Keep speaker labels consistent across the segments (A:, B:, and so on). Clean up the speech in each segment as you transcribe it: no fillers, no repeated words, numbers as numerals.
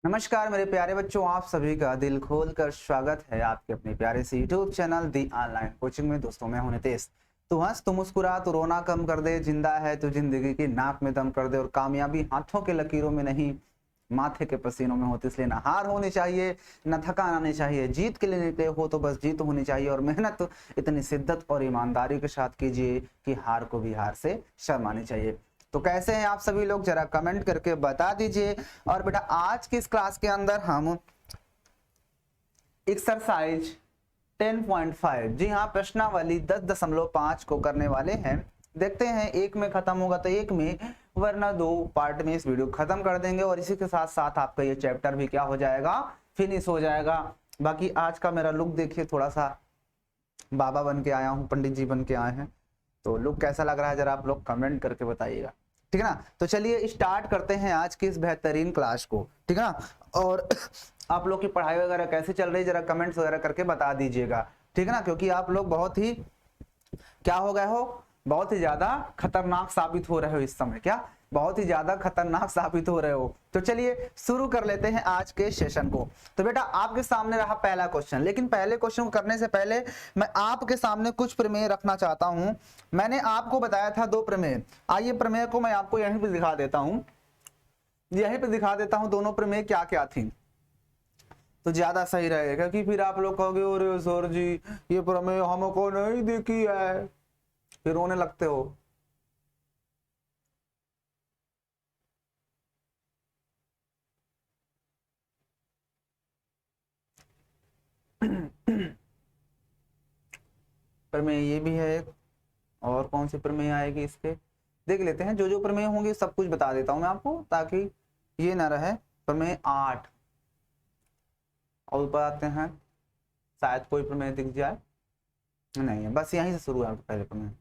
A: नमस्कार मेरे प्यारे बच्चों, आप सभी का दिल खोल कर स्वागत है आपके अपने प्यारे से यूट्यूब चैनल दी ऑनलाइन कोचिंग में। दोस्तों मैं हूं नितेश। तो हंस तो मुस्कुरा तो रोना कम कर दे, जिंदा है तो जिंदगी की नाक में दम कर दे। और कामयाबी हाथों के लकीरों में नहीं, माथे के पसीनों में होती। इसलिए न हार होनी चाहिए, न थकान आनी चाहिए। जीत के लिए निकले हो तो बस जीत होनी चाहिए, और मेहनत इतनी शिद्दत और ईमानदारी के साथ कीजिए कि हार को भी हार से शर्म आनी चाहिए। तो कैसे हैं आप सभी लोग, जरा कमेंट करके बता दीजिए। और बेटा आज की इस क्लास के अंदर हम एक्सरसाइज 10.5 जी हाँ प्रश्नावली 10.5 को करने वाले हैं। देखते हैं, एक में खत्म होगा तो एक में, वरना दो पार्ट में इस वीडियो खत्म कर देंगे। और इसी के साथ साथ आपका ये चैप्टर भी क्या हो जाएगा, फिनिश हो जाएगा। बाकी आज का मेरा लुक देखिए, थोड़ा सा बाबा बन के आया हूँ, पंडित जी बन के आए हैं। तो लुक कैसा लग रहा है जरा आप लोग कमेंट करके बताइएगा, ठीक है ना। तो चलिए स्टार्ट करते हैं आज की इस बेहतरीन क्लास को, ठीक है ना। और आप लोग की पढ़ाई वगैरह कैसे चल रही है जरा कमेंट्स वगैरह करके बता दीजिएगा, ठीक है ना। क्योंकि आप लोग बहुत ही क्या हो गए हो, बहुत ही ज्यादा खतरनाक साबित हो रहे हो इस समय, क्या बहुत ही ज्यादा खतरनाक साबित हो रहे हो। तो चलिए शुरू कर लेते हैं आज के सेशन को। तो बेटा आपके सामने रहा पहला क्वेश्चन, लेकिन पहले क्वेश्चन को करने से पहले मैं आपके सामने कुछ प्रमेय रखना चाहता हूं। मैंने आपको बताया था दो प्रमेय, आइए प्रमेय को मैं आपको यहीं पे दिखा देता हूं, यहीं पे दिखा देता हूं दोनों प्रमेय क्या क्या थी, तो ज्यादा सही रहेगा। कि फिर आप लोग कहोगे अरे सर जी ये प्रमेय हमको नहीं देखी है, फिर रोने लगते हो। प्रमेय ये भी है एक, और कौन सी प्रमेय आएगी इसके, देख लेते हैं। जो जो प्रमेय होंगे सब कुछ बता देता हूं मैं आपको, ताकि ये ना रहे। प्रमेय 8 और बताते हैं, शायद कोई प्रमेय दिख जाए, नहीं है, बस यहीं से शुरू है पहले प्रमेय।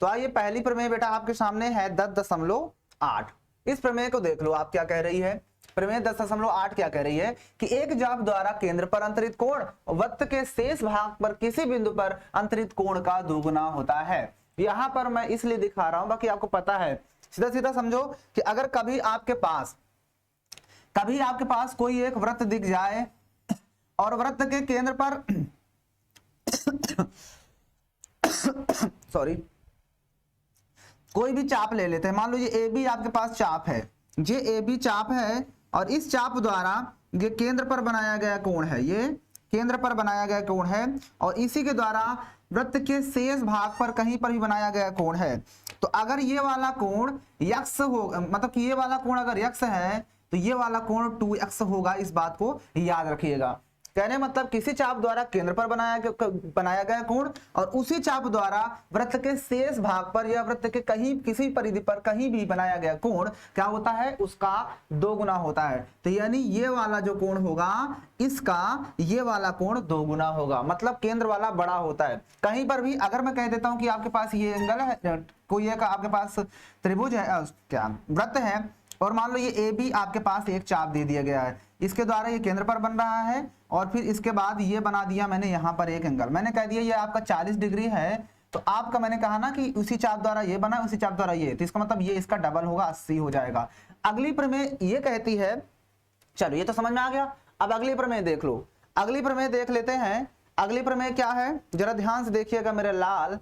A: तो आइए पहली प्रमेय बेटा आपके सामने है 10.8। इस प्रमेय को देख लो, आप क्या कह रही है। प्रमेय 10.8 क्या कह रही है कि एक जाप द्वारा केंद्र पर अंतरित कोण वृत्त के शेष भाग पर किसी बिंदु पर अंतरित कोण का दोगुना होता है। यहां पर मैं इसलिए दिखा रहा हूं, बाकी आपको पता है। सीधा सीधा समझो कि अगर कभी आपके पास कोई एक वृत्त दिख जाए और वृत्त के केंद्र पर सॉरी कोई भी चाप ले लेते हैं। मान लो ये ए बी आपके पास चाप है, ये ए बी चाप है, और इस चाप द्वारा ये केंद्र पर बनाया गया कोण है, ये केंद्र पर बनाया गया कोण है, और इसी के द्वारा वृत्त के शेष भाग पर कहीं पर भी बनाया गया कोण है। तो अगर ये वाला कोण यक्स हो, मतलब कि ये वाला कोण अगर यक्स है तो ये वाला कोण 2x होगा। इस बात को याद रखिएगा। कहने मतलब किसी चाप द्वारा केंद्र पर बनाया गया कोण और उसी चाप द्वारा वृत्त के शेष भाग पर या वृत्त के कहीं किसी परिधि पर कहीं भी बनाया गया कोण क्या होता है, उसका दोगुना होता है। तो यानी ये वाला जो कोण होगा इसका ये वाला कोण दोगुना होगा, मतलब केंद्र वाला बड़ा होता है। कहीं पर भी अगर मैं कह देता हूं कि आपके पास ये एंगल है, कोई एक आपके पास त्रिभुज है, क्या वृत्त है, और मान लो ये ए बी आपके पास एक चाप दे दिया गया है, इसके द्वारा ये केंद्र पर बन रहा है, और फिर इसके बाद ये बना दिया मैंने यहाँ पर एक एंगल, मैंने कह दिया ये आपका 40 डिग्री है। तो आपका मैंने कहा ना कि उसी चाप द्वारा ये बना, उसी चाप द्वारा ये, तो इसका मतलब ये इसका डबल होगा, 80 हो जाएगा। अगली प्रमेय ये कहती है, चलो ये तो समझ में आ गया। अब अगली प्रमेय देख लो, अगली प्रमेय देख लेते हैं। अगली प्रमेय क्या है जरा ध्यान से देखिएगा मेरे लाल,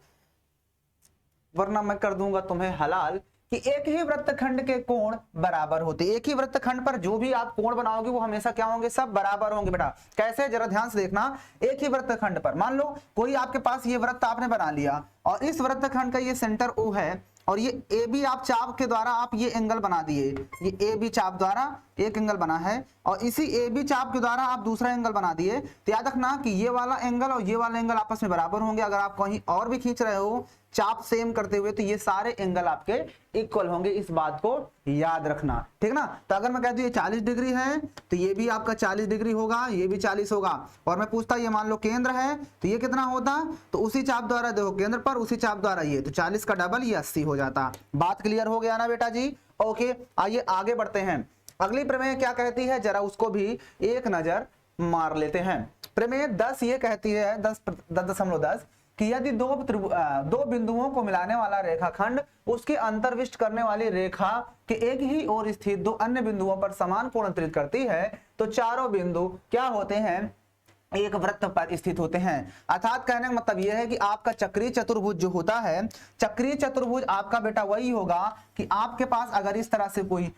A: वरना मैं कर दूंगा तुम्हें हलाल। कि एक ही वृत्तखंड के कोण बराबर होते, एक ही वृत्तखंड पर जो भी आप कोण बनाओगे वो हमेशा क्या होंगे, सब बराबर होंगे। बेटा कैसे, जरा ध्यान से देखना। एक ही वृत्तखंड पर मान लो कोई आपके पास ये वृत्त आपने बना लिया, और इस वृत्तखंड का ये सेंटर O है, और ये ए बी आप चाप के द्वारा आप ये एंगल बना दिए, ये ए बी चाप द्वारा एक एंगल बना है, और इसी ए बी चाप के द्वारा आप दूसरा एंगल बना दिए। तो याद रखना कि ये वाला एंगल और ये वाला एंगल आपस में बराबर होंगे। अगर आप कहीं और भी खींच रहे हो चाप सेम करते हुए तो ये सारे एंगल आपके इक्वल होंगे, इस बात को याद रखना, ठीक ना। तो अगर मैं कह दूं ये 40 डिग्री है तो ये भी आपका 40 डिग्री होगा, ये भी 40 होगा। और मैं पूछता ये मान लो केंद्र है तो ये कितना होता, तो उसी चाप द्वारा देखो केंद्र पर, उसी चाप द्वारा ये, तो 40 का डबल ये 80 हो जाता। बात क्लियर हो गया ना बेटा जी। ओके आइए आगे बढ़ते हैं। अगली प्रमेय क्या कहती है जरा उसको भी एक नजर मार लेते हैं। प्रमेय 10 ये कहती है 10.10 कि यदि दो बिंदुओं को मिलाने वाला रेखाखंड उसके अंतर्विष्ट करने वाली रेखा के एक ही ओर स्थित दो अन्य बिंदुओं पर समान कोण अंतरित करती है, तो चारों बिंदु क्या होते हैं, एक वृत्त पर स्थित होते हैं। अर्थात कहने का मतलब यह है कि आपका चक्रीय चतुर्भुज जो होता है, चक्रीय चतुर्भुज आपका बेटा वही होगा कि आपके पास अगर इस तरह से कोई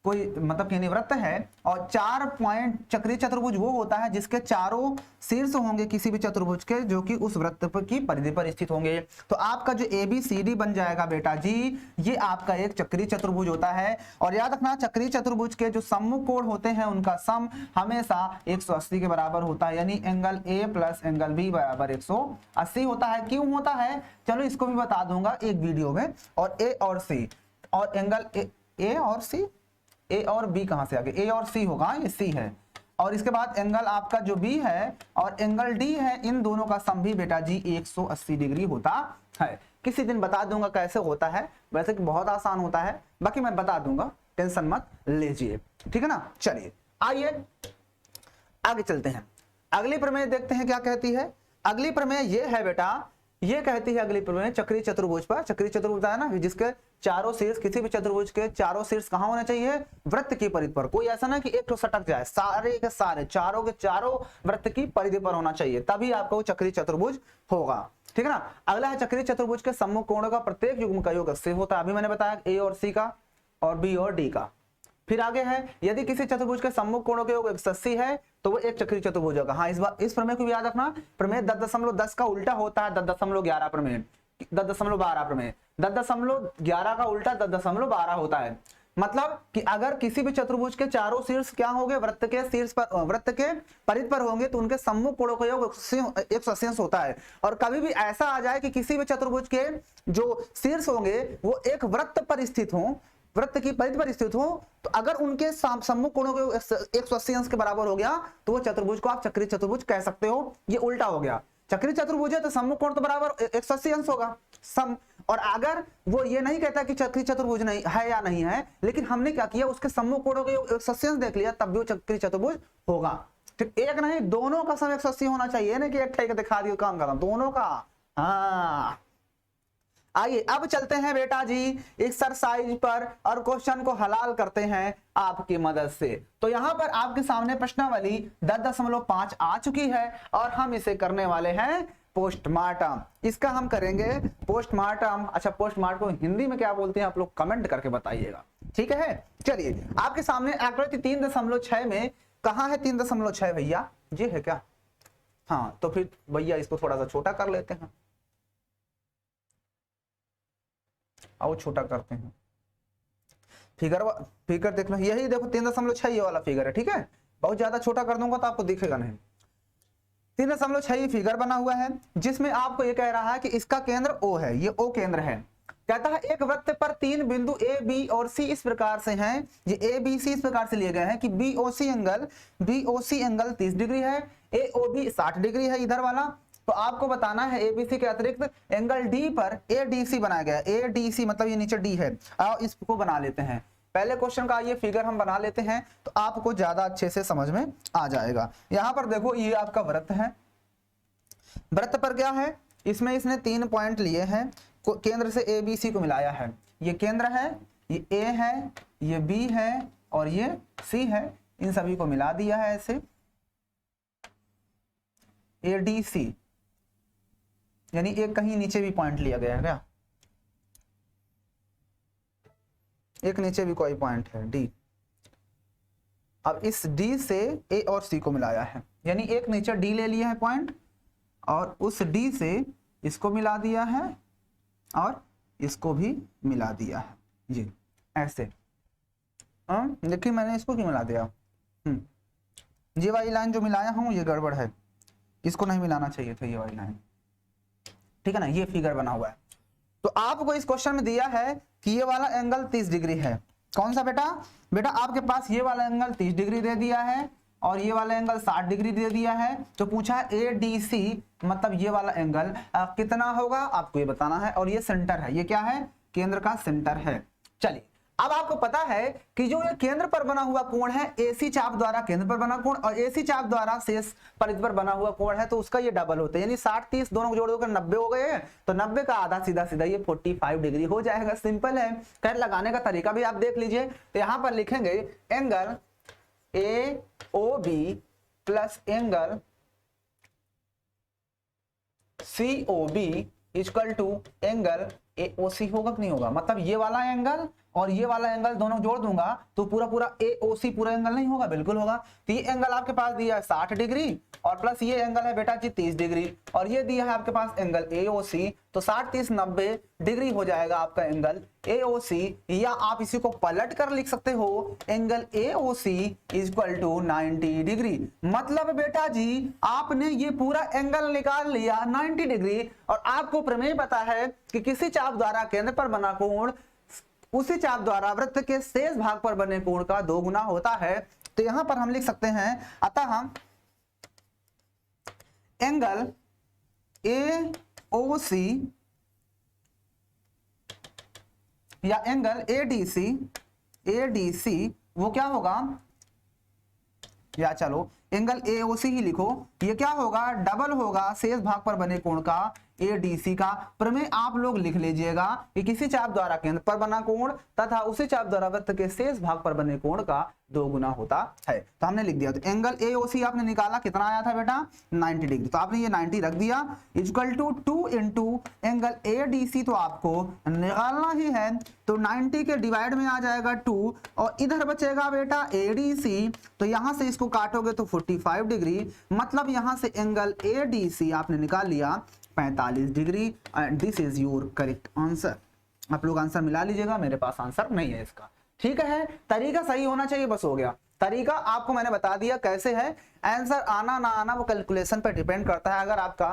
A: मतलब कि वृत्त है और 4 पॉइंट, चक्रीय चतुर्भुज वो होता है जिसके चारों शीर्ष होंगे किसी भी चतुर्भुज के जो कि उस वृत्त पर की परिधि पर स्थित होंगे। तो आपका जो ABCD बन जाएगा बेटा जी, ये आपका एक चक्रीय चतुर्भुज होता है। और याद रखना चक्रीय चतुर्भुज के जो सम्मुख कोण होते हैं उनका सम हमेशा 180 के बराबर होता है, यानी angle A plus angle B बराबर 180 होता है। क्यों होता है चलो इसको भी बता दूंगा एक वीडियो में। और A और C और एंगल A और C, A और B कहां से आ गए, A और C होगा, ये C है। और इसके बाद एंगल आपका जो B है और एंगल D है, इन दोनों का सम भी बेटा जी 180 डिग्री होता है। किसी दिन बता दूंगा कैसे होता है, वैसे कि बहुत आसान होता है, बाकी मैं बता दूंगा, टेंशन मत लीजिए, ठीक है ना। चलिए आइए आगे चलते हैं, अगली प्रमेय देखते हैं क्या कहती है। अगली प्रमेय ये है बेटा, ये कहती है अगली प्रमेय चक्रीय चतुर्भुज पर, चक्रीय चतुर्भुज है ना जिसके चारों शीर्ष, किसी भी चतुर्भुज के चारों शीर्ष कहां होना चाहिए, वृत्त की परिधि पर। कोई ऐसा ना कि एक तो सटक जाए, सारे के सारे चारों के चारों वृत्त की परिधि पर होना चाहिए, तभी आपका वो चक्रीय चतुर्भुज होगा, ठीक है ना। अगला है चक्रीय चतुर्भुज के सम्मुख कोणों का प्रत्येक युग्म का योग 80 होता है, अभी मैंने बताया A और C का और B और D का। फिर आगे है यदि किसी चतुर्भुज के सम्मुख कोणों के योग 180 है तो वो एक चक्रीय चतुर्भुज होगा। हाँ, इस प्रमेय को भी याद रखना, प्रमेय 10.10 का उल्टा होता है 10.11 प्रमेय, 10.12 प्रमेय, 10.11 का उल्टा 10.12 होता है। मतलब कि अगर किसी भी चतुर्भुज के चारों शीर्ष क्या होंगे, वृत्त के शीर्ष पर, वृत्त के परिधि पर होंगे, तो उनके सम्मुख कोणों का योग 180 होता है। और कभी भी ऐसा आ जाए कि किसी भी चतुर्भुज के जो शीर्ष होंगे वो एक वृत्त पर स्थित हों, वृत्त की परिधि पर स्थित हो, तो अगर उनके सम्मुख कोणों के 180 अंश के बराबर हो गया तो वो चतुर्भुज को आप चक्रीय चतुर्भुज कह सकते हो। ये उल्टा हो गया, चक्रीय चतुर्भुज है तो सम्मुख कोण तो बराबर 180 अंश होगा सम। और अगर वो ये नहीं कहता कि चक्रीय चतुर्भुज नहीं है या नहीं है, लेकिन हमने क्या किया, उसके सम्मुख कोणों के 180 अंश देख लिया, तब भी वो चक्रीय चतुर्भुज होगा। ठीक, एक नहीं दोनों का सम 180 होना चाहिए ना कि एक ठेके दिखा दिया काम खत्म, दोनों का। हाँ आइए अब चलते हैं बेटा जी एक्सरसाइज पर और क्वेश्चन को हलाल करते हैं आपकी मदद से। तो यहां पर आपके सामने प्रश्नावली 10.5 आ चुकी है और हम इसे करने वाले हैं पोस्टमार्टम। इसका हम करेंगे पोस्टमार्टम। अच्छा, पोस्टमार्टम को हिंदी में क्या बोलते हैं आप लोग कमेंट करके बताइएगा, ठीक है। चलिए आपके सामने आकृति 3.6 में कहां है 3.6 भैया, ये है क्या? हाँ, तो फिर भैया इसको थोड़ा सा छोटा कर लेते हैं, आओ छोटा करते हैं। फिगर देख लो, यही देखो 3.6 ये वाला फिगर है, ठीक है। बहुत ज्यादा छोटा कर दूंगा तो आपको दिखेगा नहीं। 3.6 फिगर बना हुआ है जिसमें आपको ये कह रहा है कि इसका केंद्र O है, ये O केंद्र है। कहता है एक वृत्त पर 3 बिंदु A, B और C इस प्रकार से हैं, ये A, B, C इस प्रकार से लिए गए हैं कि BOC एंगल 30 डिग्री है, AOB 60 डिग्री है इधर वाला। तो आपको बताना है ABC के अतिरिक्त एंगल D पर ADC बनाया गया है। ADC मतलब ये नीचे D है। आओ इसको बना लेते हैं, पहले क्वेश्चन का ये फिगर हम बना लेते हैं तो आपको ज्यादा अच्छे से समझ में आ जाएगा। यहां पर देखो ये आपका वृत्त है, वृत्त पर क्या है, इसमें इसने 3 पॉइंट लिए हैं, केंद्र से ABC को मिलाया है। ये केंद्र है, ये A है, ये B है और ये C है, इन सभी को मिला दिया है ऐसे ADC, यानी एक कहीं नीचे भी पॉइंट लिया गया है क्या, एक नीचे भी कोई पॉइंट है D। अब इस D से A और C को मिलाया है, यानी एक नीचे D ले लिया है पॉइंट और उस D से इसको मिला दिया है और इसको भी मिला दिया है, ये ऐसे। देखिए मैंने इसको क्यों मिला दिया, ये वाली लाइन जो मिलाया हूं ये गड़बड़ है, इसको नहीं मिलाना चाहिए था ये वाली लाइन, ठीक है ना। ये फिगर बना हुआ है। तो आपको इस क्वेश्चन में दिया है कि ये वाला एंगल 30 डिग्री है। कौन सा बेटा? बेटा आपके पास ये वाला एंगल 30 डिग्री दे दिया है और ये वाला एंगल 60 डिग्री दे दिया है। तो पूछा है ADC मतलब ये वाला एंगल कितना होगा, आपको ये बताना है। और ये सेंटर है, ये क्या है, केंद्र का सेंटर है। चलिए अब आपको पता है कि जो ये केंद्र पर बना हुआ कोण है AC चाप द्वारा केंद्र पर बना कोण और AC चाप द्वारा शेष परिधि पर बना हुआ कोण है, तो उसका ये डबल होता है, यानी 60-30 दोनों को जोड़ कर 90 हो गए हैं। तो 90 का आधा सीधा सीधा ये 45 डिग्री हो जाएगा। सिंपल है। खैर लगाने का तरीका भी आप देख लीजिए। तो यहाँ पर लिखेंगे angle AOB plus angle COB equal to angle AOC होगा कि नहीं होगा। मतलब ये वाला एंगल और ये वाला एंगल दोनों जोड़ दूंगा तो पूरा पूरा AOC पूरा एंगल नहीं होगा, बिल्कुल होगा। तो ये एंगल आपके पास दिया है 60 डिग्री और प्लस ये एंगल है बेटा जी 30 डिग्री और ये दिया है आपके पास एंगल AOC, तो 60 30 90 डिग्री हो जाएगा आपका एंगल AOC, या आप इसी को पलट कर लिख सकते हो angle AOC equal to 90 degree. मतलब बेटा जी आपने ये पूरा एंगल निकाल लिया 90 डिग्री और आपको प्रमेय पता है कि किसी चाप द्वारा केंद्र पर बना कोण उसी चाप द्वारा वृत्त के शेष भाग पर बने कोण का 2 गुना होता है। तो यहां पर हम लिख सकते हैं अतः एंगल AOC या एंगल ADC वो क्या होगा, या चलो एंगल AOC ही लिखो, ये क्या होगा डबल होगा शेष भाग पर बने कोण का ADC का। प्रमेय आप लोग लिख लीजिएगा कि किसी चाप द्वारा केंद्र पर बना कोण तथा उसी चाप द्वारा वृत्त के शेष भाग पर बने कोण का 2 गुना होता है। तो हमने लिख दिया, तो एंगल AOC आपने निकाला कितना आया था बेटा 90 डिग्री, तो आपने ये 90 रख दिया equal to 2 into angle ADC तो आपको निकालना ही है, तो 90 के डिवाइड में आ जाएगा 2 और इधर बचेगा बेटा ADC, तो यहां से इसको काटोगे तो 45 डिग्री, मतलब यहां से एंगल ADC आपने निकाल लिया 45 degree and this is your correct answer. आप लोग आंसर मिला लीजिएगा, मेरे पास आंसर नहीं है इसका, ठीक है। तरीका सही होना चाहिए, बस हो गया। तरीका आपको मैंने बता दिया कैसे है, आंसर आना ना आना वो कैलकुलेशन पर डिपेंड करता है। अगर आपका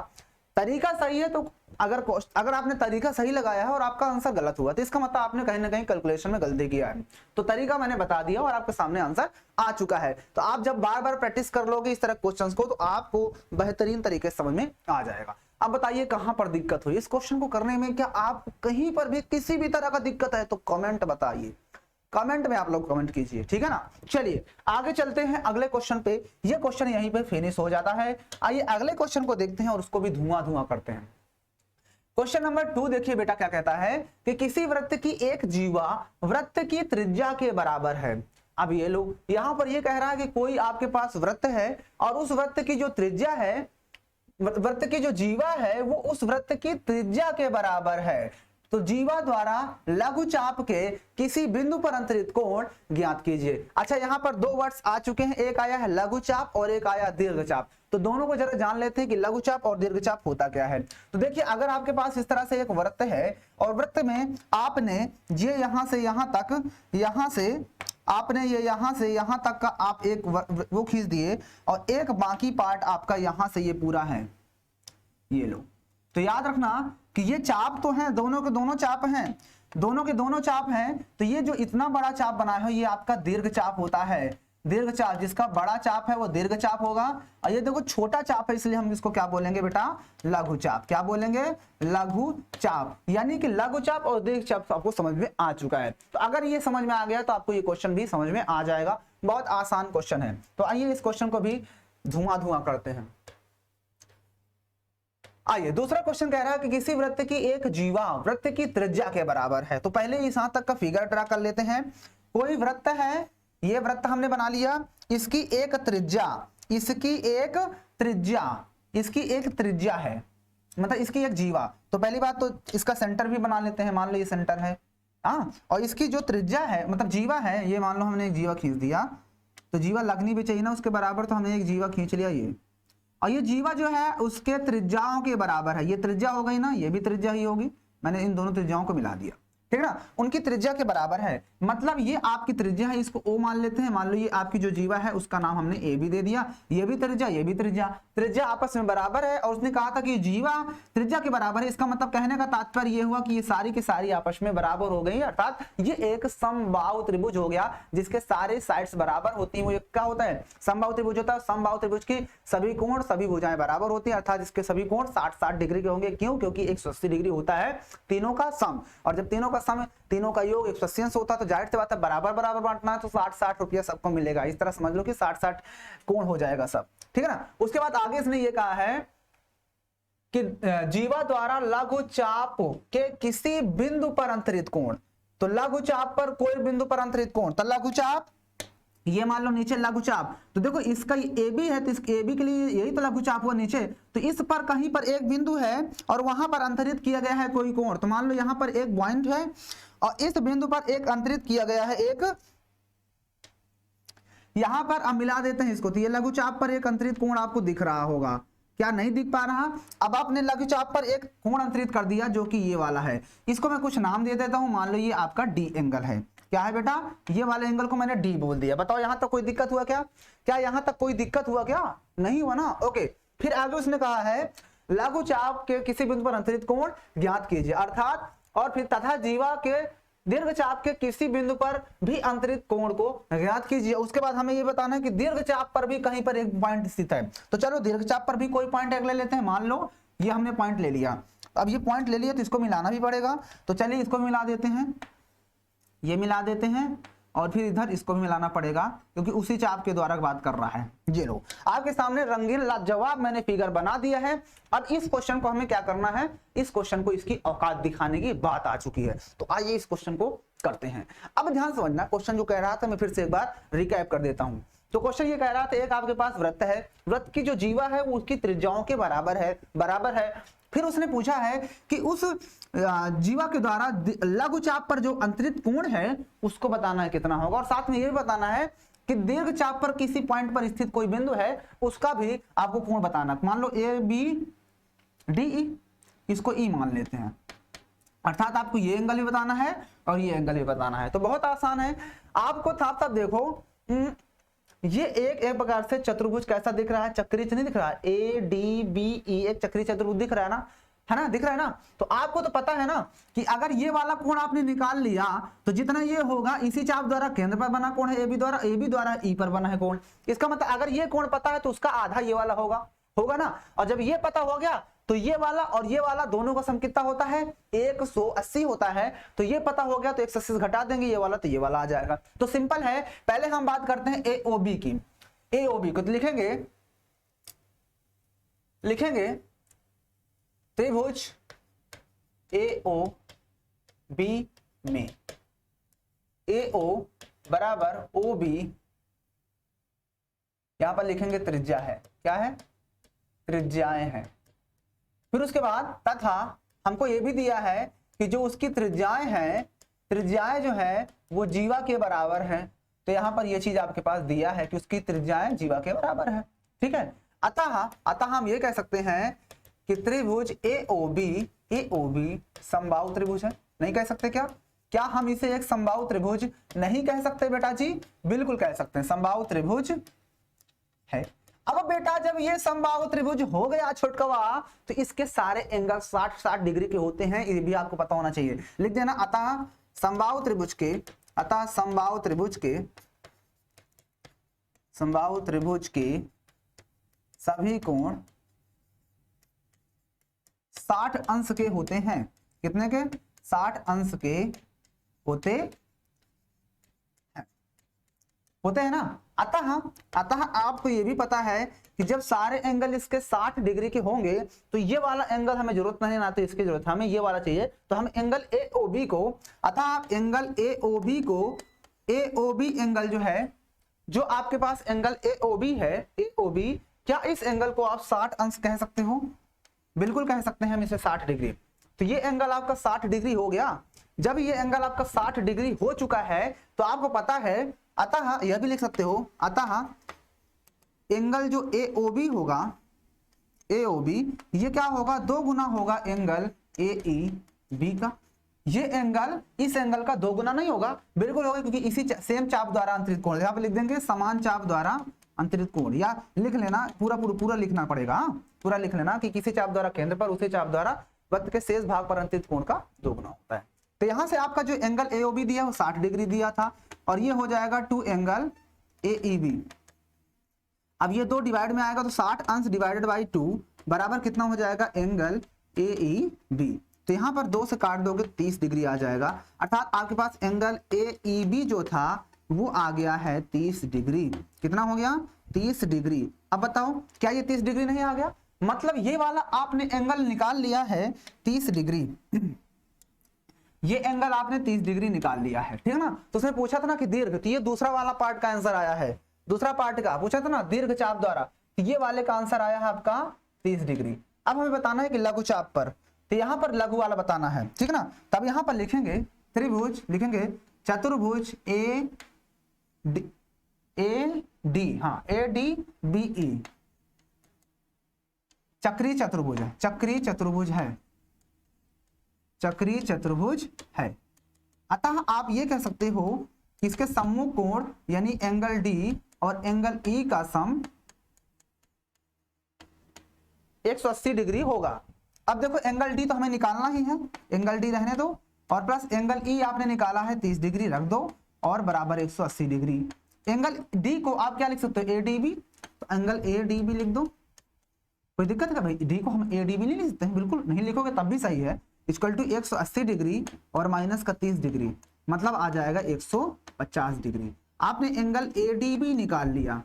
A: तरीका सही है तो अगर आपने तरीका सही लगाया है और आपका आंसर गलत हुआ तो इसका मतलब आपने कहीं ना कहीं कैलकुलेशन में गलती किया है। तो तरीका मैंने बता दिया और आपके सामने आंसर आ चुका है। तो आप जब बार बार प्रैक्टिस कर लोगे इस तरह क्वेश्चंस को तो आपको बेहतरीन तरीके से समझ में आ जाएगा। अब बताइए कहां पर दिक्कत हुई इस क्वेश्चन को करने में, क्या आप कहीं पर भी किसी भी तरह का दिक्कत है तो कमेंट बताइए, कमेंट में आप लोग कमेंट कीजिए, ठीक है ना। चलिए आगे चलते हैं अगले क्वेश्चन पे, ये क्वेश्चन यहीं पे फिनिश हो जाता है। आइए अगले क्वेश्चन को देखते हैं और उसको भी धुआं धुआं करते हैं। क्वेश्चन नंबर 2 देखिए बेटा क्या कहता है कि किसी वृत्त की एक जीवा वृत्त की त्रिज्या के बराबर है। अब ये लो यहां पर ये कह रहा है कि कोई आपके पास वृत्त है और उस वृत्त की जो त्रिज्या है, वृत्त की जो जीवा है वो उस वृत्त की त्रिज्या के बराबर है। तो जीवा द्वारा लघु चाप के किसी बिंदु पर अंतरित कोण ज्ञात कीजिए। अच्छा यहाँ पर 2 वर्ड्स आ चुके हैं, एक आया है लघु चाप और एक आया दीर्घ चाप। तो दोनों को जरा जान लेते हैं कि लघु चाप और दीर्घ चाप होता क्या है। तो देखिए अगर आपके पास इस तरह से एक वृत्त है और वृत्त में आपने ये यहां से यहां तक, यहां से आपने ये यहां से यहां तक का आप एक वो खींच दिए और एक बाकी पार्ट आपका यहां से ये पूरा है, ये लो। तो याद रखना कि ये चाप तो हैं, दोनों के दोनों चाप हैं, दोनों के दोनों चाप हैं। तो ये जो इतना बड़ा चाप बना है ये आपका दीर्घ चाप होता है। दीर्घ चाप, जिसका बड़ा चाप है वो दीर्घ चाप होगा और ये देखो छोटा चाप है इसलिए हम इसको क्या बोलेंगे बेटा लघु चाप। क्या बोलेंगे लघु चाप। यानी कि लघु चाप और दीर्घ चाप आपको समझ में आ चुका है। तो अगर ये समझ में आ गया तो आपको ये क्वेश्चन भी समझ में आ जाएगा। बहुत आसान क्वेश्चन है। तो आइए इस क्वेश्चन को भी धुआं धुआं करते हैं। आइए दूसरा क्वेश्चन कह रहा है कि किसी वृत्त की एक जीवा वृत्त की त्रिज्या के बराबर है। तो पहले इस यहां तक का फिगर ड्रा कर लेते हैं। कोई वृत्त है, ये वृत्त हमने बना लिया, इसकी एक त्रिज्या, इसकी एक त्रिज्या, इसकी एक त्रिज्या है, मतलब इसकी एक जीवा। तो पहली बात तो इसका सेंटर भी बना लेते हैं, मान लो ये सेंटर है, हाँ, और इसकी जो त्रिज्या है मतलब जीवा है, ये मान लो हमने एक जीवा खींच दिया, तो जीवा लगनी भी चाहिए ना उसके बराबर, तो हमने एक जीवा खींच लिया ये, और ये जीवा जो है उसके त्रिज्याओं के बराबर है। ये त्रिज्या हो गई ना, ये भी त्रिज्या ही होगी, मैंने इन दोनों त्रिज्याओं को मिला दिया, ठीक है ना, उनकी त्रिज्या के बराबर है। मतलब ये आपकी त्रिज्या है, इसको ओ मान लेते हैं। मान लो ये आपकी जो जीवा है उसका नाम हमने ए भी दे दिया, ये भी त्रिज्या, ये भी त्रिज्या, त्रिज्या आपस में बराबर है। और उसने कहा था कि जीवा त्रिज्या के बराबर है, इसका मतलब कहने का तात्पर्य ये हुआ कि ये सारी की सारी आपस में बराबर हो गई, अर्थात ये एक समबाहु त्रिभुज हो गया जिसके सारे साइड्स बराबर होती है। वो क्या होता है समबाहु त्रिभुज होता है। समबाहु त्रिभुज की सभी कोण सभी भुजाएं बराबर होती है, अर्थात इसके सभी कोण 60-60 डिग्री के होंगे। क्यों? क्योंकि 180 डिग्री होता है तीनों का सम, और जब तीनों का सम, तीनों का योग 180 होता है तो जाहिर सी बात है बराबर बराबर बांटना है, तो 60-60 रुपया सबको मिलेगा। इस तरह समझ लो कि 60-60 कोण हो जाएगा सब, ठीक है ना। उसके बाद आगे इसने ये कहा है कि जीवा द्वारा लघु चाप के किसी बिंदु पर अंतरित कोण। तो लघु चाप पर कोई बिंदु पर अंतरित कोण, तो लघु चाप ये मान लो नीचे लघुचाप, तो देखो इसका ए बी है तो इस ए बी के लिए यही तो लघुचाप हुआ नीचे, तो इस पर कहीं पर एक बिंदु है और वहां पर अंतरित किया गया है कोई कोण। तो मान लो यहाँ पर एक पॉइंट है और इस बिंदु पर एक अंतरित किया गया है एक, यहां पर अब मिला देते हैं इसको, तो ये लघुचाप पर एक अंतरित कोण आपको दिख रहा होगा, क्या नहीं दिख पा रहा। अब आपने लघुचाप पर एक कोण अंतरित कर दिया जो कि ये वाला है, इसको मैं कुछ नाम दे देता हूं, मान लो ये आपका डी एंगल है। क्या है बेटा, ये वाले एंगल को मैंने डी बोल दिया। बताओ यहां तक कोई दिक्कत हुआ क्या, क्या यहां तक कोई दिक्कत हुआ क्या, नहीं हुआ ना। ओके, फिर आगे उसने कहा है लघुचाप के किसी बिंदु पर अंतरित कोण ज्ञात कीजिए, अर्थात और फिर तथा जीवा के दीर्घचाप के किसी बिंदु पर भी अंतरित कोण को ज्ञात कीजिए। उसके बाद हमें यह बताना है कि दीर्घचाप पर भी कहीं पर एक पॉइंट स्थित है। तो चलो दीर्घचाप पर भी कोई पॉइंट एक ले लेते हैं, मान लो ये हमने पॉइंट ले लिया, अब ये पॉइंट ले लिया तो इसको मिलाना भी पड़ेगा, तो चलिए इसको मिला देते हैं, ये मिला देते हैं और फिर इधर इसको भी मिलाना पड़ेगा क्योंकि उसी चाप के द्वारा बात कर रहा है। ये लो आपके सामने रंगीन लाजवाब मैंने फिगर बना दिया है। अब इस क्वेश्चन को हमें क्या करना है, इस क्वेश्चन को इसकी औकात दिखाने की बात आ चुकी है, तो आइए इस क्वेश्चन को करते हैं। अब ध्यान समझना, क्वेश्चन जो कह रहा था मैं फिर से एक बार रिकैप कर देता हूं। तो क्वेश्चन ये कह रहा था एक आपके पास वृत्त है, वृत्त की जो जीवा है वो उसकी त्रिज्याओं के बराबर है। फिर उसने पूछा है कि उस जीवा के द्वारा लघुचाप पर जो अंतरित कोण है उसको बताना है कितना होगा, और साथ में ये भी बताना है कि दीर्घ चाप पर किसी पॉइंट पर स्थित कोई बिंदु है उसका भी आपको कोण बताना। मान लो ए बी डी ई, इसको ई मान लेते हैं, अर्थात आपको ये एंगल भी बताना है और ये एंगल भी बताना है। तो बहुत आसान है, आपको साफ साफ देखो ये एक प्रकार से चतुर्भुज कैसा दिख रहा है, चक्री नहीं दिख रहा है, ए डी बी ई एक चक्री चतुर्भुज दिख रहा है ना, है ना, दिख रहा है ना। तो आपको तो पता है ना कि अगर ये वाला कोण आपने निकाल लिया तो जितना ये होगा इसी चाप द्वारा केंद्र पर बना कोण है, ए बी द्वारा ई पर बना है कोण। इसका मतलब अगर ये कोण पता है तो उसका आधा ये वाला होगा ना, और जब ये पता हो गया तो ये वाला और ये वाला दोनों का सम कितना होता है 180 होता है। तो ये पता हो गया तो 180 घटा देंगे ये वाला तो ये वाला आ जाएगा। तो सिंपल है, पहले हम बात करते हैं एओबी की। एओबी को तो लिखेंगे त्रिभुज एओबी में एओ बराबर ओबी, यहां पर लिखेंगे त्रिज्या है, क्या है, त्रिज्याएं हैं। फिर उसके बाद तथा हमको ये भी दिया है कि जो उसकी त्रिज्याएं हैं, त्रिज्याएं जो है वो जीवा के बराबर है। तो यहां पर ये चीज आपके पास दिया है कि उसकी त्रिज्याएं जीवा के बराबर है, ठीक है। अतः हम ये कह सकते हैं कि त्रिभुज एओबी समबाहु त्रिभुज है। नहीं कह सकते क्या हम इसे एक समबाहु त्रिभुज नहीं कह सकते बेटा जी, बिल्कुल कह सकते हैं, समबाहु त्रिभुज है। अब बेटा जब ये समबाहु त्रिभुज हो गया छोटकवा तो इसके सारे एंगल 60 डिग्री के होते हैं, ये भी आपको पता होना चाहिए। लिख देना अतः समबाहु त्रिभुज के सभी कोण 60 अंश के होते हैं। कितने के, 60 अंश के होते हैं ना। अतः आपको ये भी पता है कि जब सारे एंगल इसके 60 डिग्री के होंगे तो ये वाला एंगल हमें जरूरत नहीं, ना तो इसकी जरूरत है, हमें ये वाला चाहिए। तो हम एंगल एओबी को, अतः एंगल एओबी एंगल जो है, जो आपके पास एंगल एओबी है, एओबी, क्या इस एंगल को आप 60 अंश कह सकते हो, बिल्कुल कह सकते हैं हम इसे 60 डिग्री। तो ये एंगल आपका 60 डिग्री हो गया। जब ये एंगल आपका 60 डिग्री हो चुका है तो आपको पता है, अतः यह भी लिख सकते हो, अतः एंगल जो एओबी होगा, एओबी ये क्या होगा, 2 गुना होगा एंगल एईबी का। ये एंगल इस एंगल का 2 गुना नहीं होगा, बिल्कुल होगा, क्योंकि इसी सेम चाप द्वारा अंतरित कोण, यहाँ पे लिख देंगे समान चाप द्वारा अंतरित कोण, या लिख लेना पूरा लिखना पड़ेगा, पूरा लिख लेना कि किसी चाप द्वारा केंद्र पर, उसी चाप द्वारा वृत्त के शेष भाग पर अंतरित कोण का 2 गुना होता है। तो यहां से आपका जो एंगल एओबी दिया वो 60 डिग्री दिया था, और ये हो जाएगा 2 एंगल एईबी। अब ये 2 डिवाइड में आएगा तो 60 अंश डिवाइडेड बाई 2 बराबर कितना हो जाएगा, एंगल एईबी। तो यहां पर 2 से काट दोगे 30 डिग्री आ जाएगा, अर्थात आपके पास एंगल एईबी जो था वो आ गया है 30 डिग्री। कितना हो गया, 30 डिग्री। अब बताओ क्या ये 30 डिग्री नहीं आ गया, मतलब ये वाला आपने एंगल निकाल लिया है 30 डिग्री। ये एंगल आपने 30 डिग्री निकाल लिया है, ठीक है ना। तो उसने पूछा था ना कि दीर्घ, तो ये दूसरा वाला पार्ट का आंसर आया है, दूसरा पार्ट का पूछा था ना दीर्घ चाप द्वारा, तो ये वाले का आंसर आया है आपका 30 डिग्री। अब हमें बताना है कि लघु चाप पर, तो यहाँ पर लघु वाला बताना है, ठीक ना। तब यहाँ पर लिखेंगे त्रिभुज, लिखेंगे चतुर्भुज ए डी, हाँ ए डी बी ई, चक्री चतुर्भुज है, चक्री चतुर्भुज है, चक्री चतुर्भुज है। अतः आप ये कह सकते हो कि इसके सम्मुख कोण यानी एंगल डी और एंगल ई का सम 180 डिग्री होगा। अब देखो एंगल डी तो हमें निकालना ही है, एंगल डी रहने दो, और प्लस एंगल ई आपने निकाला है 30 डिग्री रख दो, और बराबर 180 डिग्री। एंगल डी को आप क्या लिख सकते हो, ए डी बी, तो एंगल ए डी बी लिख दो। कोई दिक्कत है भाई, डी को हम ए डी बी नहीं लिख सकते हैं, बिल्कुल नहीं लिखोगे तब भी सही है। इक्वल टू 180 डिग्री और माइनस का 30 डिग्री, मतलब आ जाएगा 150 डिग्री। आपने एंगल ए डी बी निकाल लिया,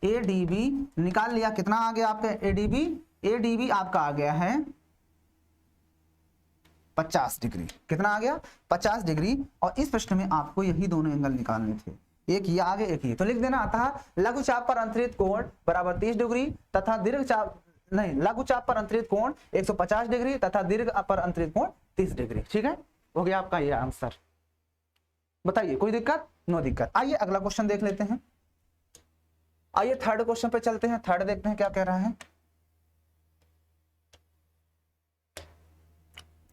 A: ए डी बी निकाल लिया, कितना आ गया आपका A D B, A D B आपका आ गया है 50 डिग्री। कितना आ गया 50 डिग्री। और इस प्रश्न में आपको यही दोनों एंगल निकालने थे, एक ये आगे एक ये, तो लिख देना। अतः लघु चाप पर अंतरित कोण बराबर 30 डिग्री तथा दीर्घ चाप नहीं, लघु चाप पर अंतरित कोण 150 डिग्री तथा दीर्घ पर अंतरित कोण 30 डिग्री। ठीक है, हो गया आपका ये आंसर। बताइए कोई दिक्कत? नो दिक्कत। आइए अगला क्वेश्चन देख लेते हैं। आइए थर्ड क्वेश्चन पे चलते हैं, थर्ड देखते हैं क्या कह रहा है।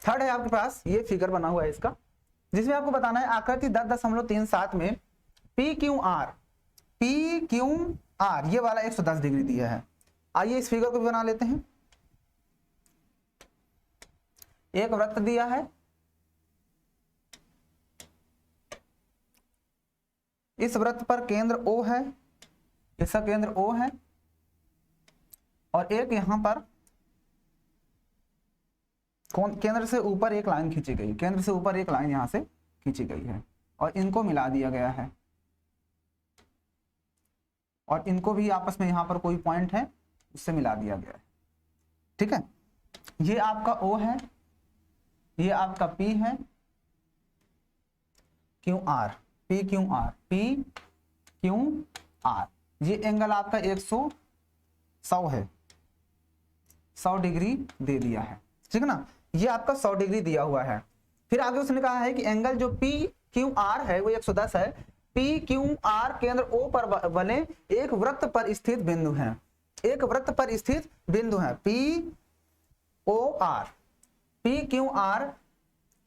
A: थर्ड है आपके पास ये फिगर बना हुआ है इसका, जिसमें आपको बताना है आकृति 10.37 में पी क्यू आर ये वाला 110 डिग्री दिया है। आइए इस फिगर को भी बना लेते हैं। एक वृत्त दिया है, इस वृत्त पर केंद्र O है, इसका केंद्र O है, और एक यहां पर केंद्र से ऊपर एक लाइन खींची गई, केंद्र से ऊपर एक लाइन यहां से खींची गई है, और इनको मिला दिया गया है, और इनको भी आपस में यहां पर कोई पॉइंट है उससे मिला दिया गया है। ठीक है, ये आपका O है, ये आपका P है, Q R, P Q R, ये एंगल आपका 100 है, 100 डिग्री दे दिया है। ठीक है ना, ये आपका 100 डिग्री दिया हुआ है। फिर आगे उसने कहा है कि एंगल जो पी क्यू आर है वो 110 है। पी क्यू आर केंद्र O पर बने एक वृत्त पर स्थित बिंदु है, एक वृत्त पर स्थित बिंदु है P O R, P Q R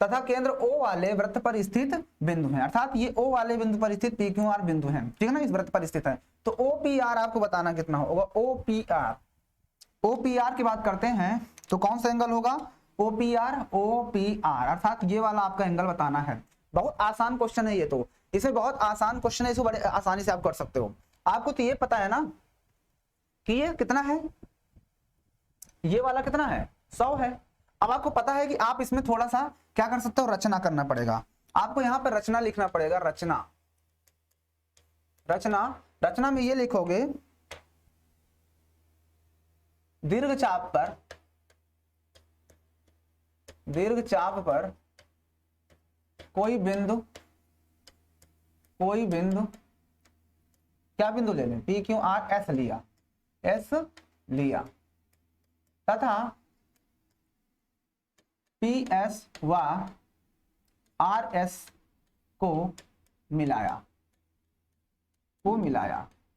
A: तथा केंद्र O वाले वृत्त पर स्थित बिंदु है, अर्थात ये O वाले बिंदु पर स्थित पी क्यू आर बिंदु है। ठीक है ना, इस वृत्त पर स्थित है। तो ओ पी आर आपको बताना कितना होगा। ओ पी आर की बात करते हैं तो कौन सा एंगल होगा, ओ पी आर, अर्थात ये वाला आपका एंगल बताना है। बहुत आसान क्वेश्चन है ये, तो इसे बहुत आसान क्वेश्चन है, इसको बड़े आसानी से आप कर सकते हो। आपको तो ये पता है ना कि ये कितना है, ये वाला कितना है 100 है। अब आपको पता है कि आप इसमें थोड़ा सा क्या कर सकते हो, रचना करना पड़ेगा। आपको यहां पर रचना लिखना पड़ेगा, रचना में ये लिखोगे दीर्घ चाप पर कोई बिंदु, क्या बिंदु ले लें, पी क्यू आर एस लिया तथा पी एस व आर एस को मिलाया,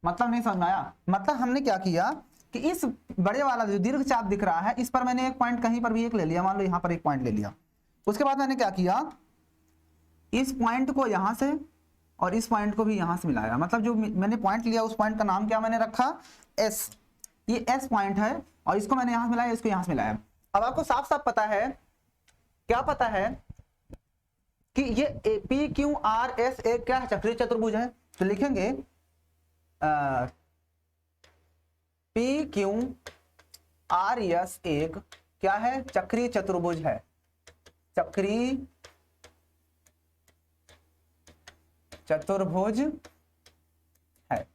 A: मतलब नहीं समझ आया। मतलब हमने क्या किया कि इस बड़े वाला जो दीर्घ चाप दिख रहा है इस पर मैंने एक पॉइंट कहीं पर भी एक ले लिया, मान लो यहां पर एक पॉइंट ले लिया। उसके बाद मैंने क्या किया, इस पॉइंट को यहां से और इस पॉइंट को भी यहां से मिलाया। मतलब जो मैंने पॉइंट लिया उस पॉइंट का नाम क्या मैंने रखा, एस, ये एस पॉइंट है, और इसको मैंने यहां से मिलाया, इसको यहां से मिलाया। अब आपको साफ साफ पता है, क्या पता है कि ये पी क्यू आर एस एक क्या है, चक्रीय चतुर्भुज है। तो लिखेंगे पी क्यू आर एस एक क्या है, चक्रीय चतुर्भुज है, चक्रीय चतुर्भुज है।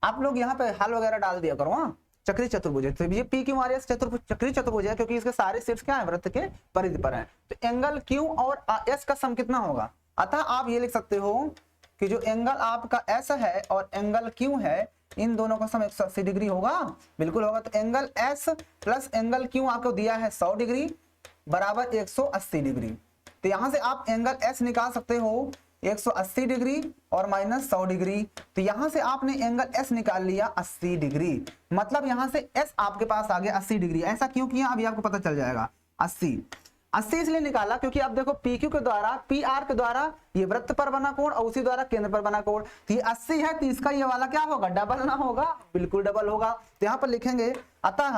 A: आप लोग यहाँ पे हल वगैरह डाल दिया करो, हाँ चक्रीय चतुर्भुज है। तो ये पी क्यू आर एस चक्रीय चतुर्भुज है क्योंकि इसके सारे शीर्ष क्या है, वृत्त के परिधि पर है। तो एंगल क्यू और एस का सम कितना होगा, अतः आप ये लिख सकते हो कि जो एंगल आपका एस है और एंगल क्यू है, इन दोनों का सम 180 डिग्री होगा, बिल्कुल होगा। तो angle S plus angle Q आपको दिया है 100 डिग्री बराबर 180 डिग्री। तो यहां से आप एंगल एस निकाल सकते हो 180 डिग्री और माइनस 100 डिग्री। तो यहां से आपने एंगल एस निकाल लिया 80 डिग्री, मतलब यहां से एस आपके पास आ गया 80 डिग्री। ऐसा क्यों किया अभी आपको पता चल जाएगा। 80 इसलिए निकाला क्योंकि अब देखो पी क्यू के द्वारा पी आर के द्वारा ये वृत्त पर बना कोण और उसी द्वारा केंद्र पर बना कोण। तो ये 80 है तो इसका ये वाला क्या होगा, डबल ना होगा, बिल्कुल डबल होगा। तो यहाँ पर लिखेंगे अतः,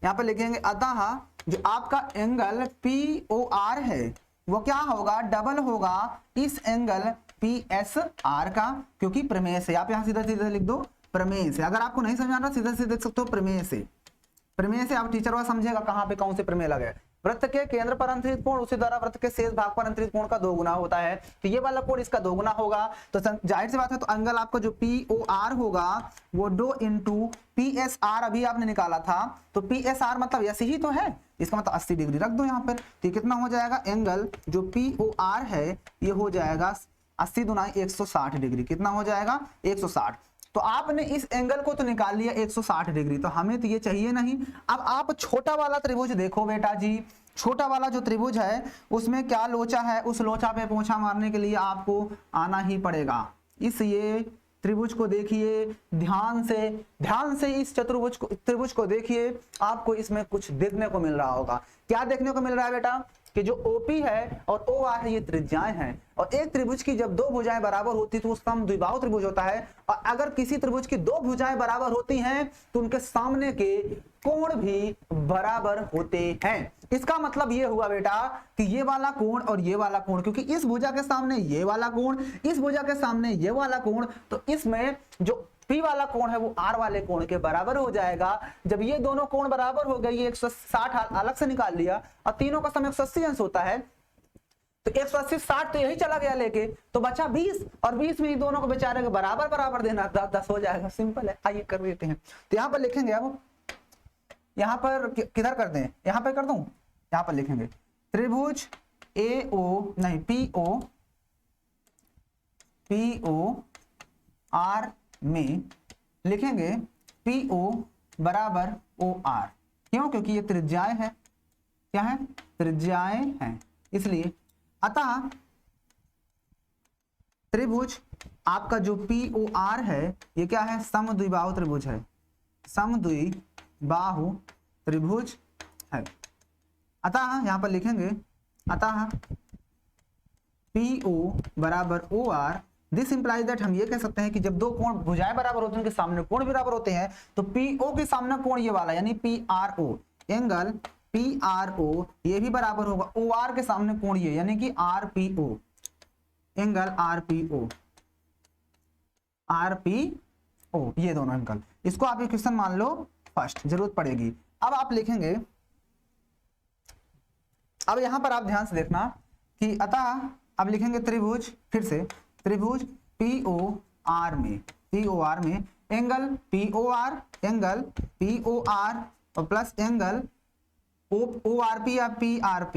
A: यहाँ पर लिखेंगे अतः जो आपका एंगल पी ओ आर है वो क्या होगा, डबल होगा इस एंगल पी एस आर का, क्योंकि प्रमेय से। आप यहाँ सीधा सीधा लिख दो प्रमेय से। अगर आपको नहीं समझ आ रहा सीधा सीधा देख सकते हो प्रमेय से। प्रमेय से आप टीचर वह समझेगा कहां पे कौन से प्रमेय लगे। वृत्त के केंद्र पर अंतरित कोण उसी द्वारा वृत्त के शेष भाग पर अंतरित कोण का 2 गुना होता है। तो ये वाला कोण इसका 2 गुना होगा। तो जाहिर सी बात है, तो एंगल आपका जो पी ओ आर होगा वो 2 इंटू पी एस आर अभी आपने निकाला था, तो पी एस आर मतलब ऐसे ही तो है, इसका मतलब 80 डिग्री रख दो यहाँ पर। तो कितना हो जाएगा, एंगल जो पी ओ आर है ये हो जाएगा 80 दुना 160 डिग्री। कितना हो जाएगा 160। तो आपने इस एंगल को तो निकाल लिया 160 डिग्री, तो हमें तो ये चाहिए नहीं। अब आप छोटा वाला त्रिभुज देखो बेटा जी, छोटा वाला जो त्रिभुज है उसमें क्या लोचा है, उस लोचा पे पोंछा मारने के लिए आपको आना ही पड़ेगा। इस ये त्रिभुज को देखिए ध्यान से इस त्रिभुज को देखिए, आपको इसमें कुछ देखने को मिल रहा होगा। क्या देखने को मिल रहा है बेटा, कि जो OP है और OR है ये त्रिज्याएं हैं, और एक त्रिभुज की जब 2 भुजाएं बराबर होती तो उसका हम द्विबाहु त्रिभुज होता है। और अगर किसी त्रिभुज की 2 भुजाएं बराबर होती हैं तो उनके सामने के कोण भी बराबर होते हैं। इसका मतलब ये हुआ बेटा कि ये वाला कोण और ये वाला कोण, क्योंकि इस भुजा के सामने ये वाला कोण, इस भुजा के सामने ये वाला कोण, तो इसमें जो P वाला कोण है वो R वाले कोण के बराबर हो जाएगा। जब ये दोनों कोण बराबर हो गए, ये 160 अलग से निकाल लिया और तीनों का सम 180 अंश होता है, तो 180 60 तो यही चला गया लेके, तो बचा 20, और 20 में दोनों को बेचारे के बराबर बराबर देना, 10 हो जाएगा। सिंपल है, आइए कर देते हैं। तो यहाँ पर लिखेंगे, अब यहाँ पर किधर कर दें, यहाँ पर कर दूं, यहाँ पर लिखेंगे त्रिभुज पी ओ आर में लिखेंगे PO बराबर OR। क्यों, क्योंकि ये त्रिज्याएं है, क्या है, त्रिज्याएं हैं, इसलिए। अतः त्रिभुज आपका जो POR है ये क्या है, समद्विबाहु त्रिभुज है, समद्विबाहु त्रिभुज है। अतः यहां पर लिखेंगे अतः PO बराबर OR। दिस इंप्लाइज दैट, हम ये कह सकते हैं कि जब 2 कोण भुजाएं बराबर होते हैं उनके सामने कोण भी बराबर होते हैं, तो PO के सामने कोण ये वाला यानी PRO, एंगल PRO ये भी बराबर होगा OR के सामने कोण ये यानी कि RPO, एंगल RPO, ये दोनों एंगल। इसको आप क्वेश्चन मान लो फर्स्ट, जरूरत पड़ेगी। अब आप लिखेंगे, अब यहां पर आप ध्यान से देखना कि अतः अब लिखेंगे त्रिभुज, फिर से त्रिभुज POR में एंगल POR और प्लस एंगल ORP या PRP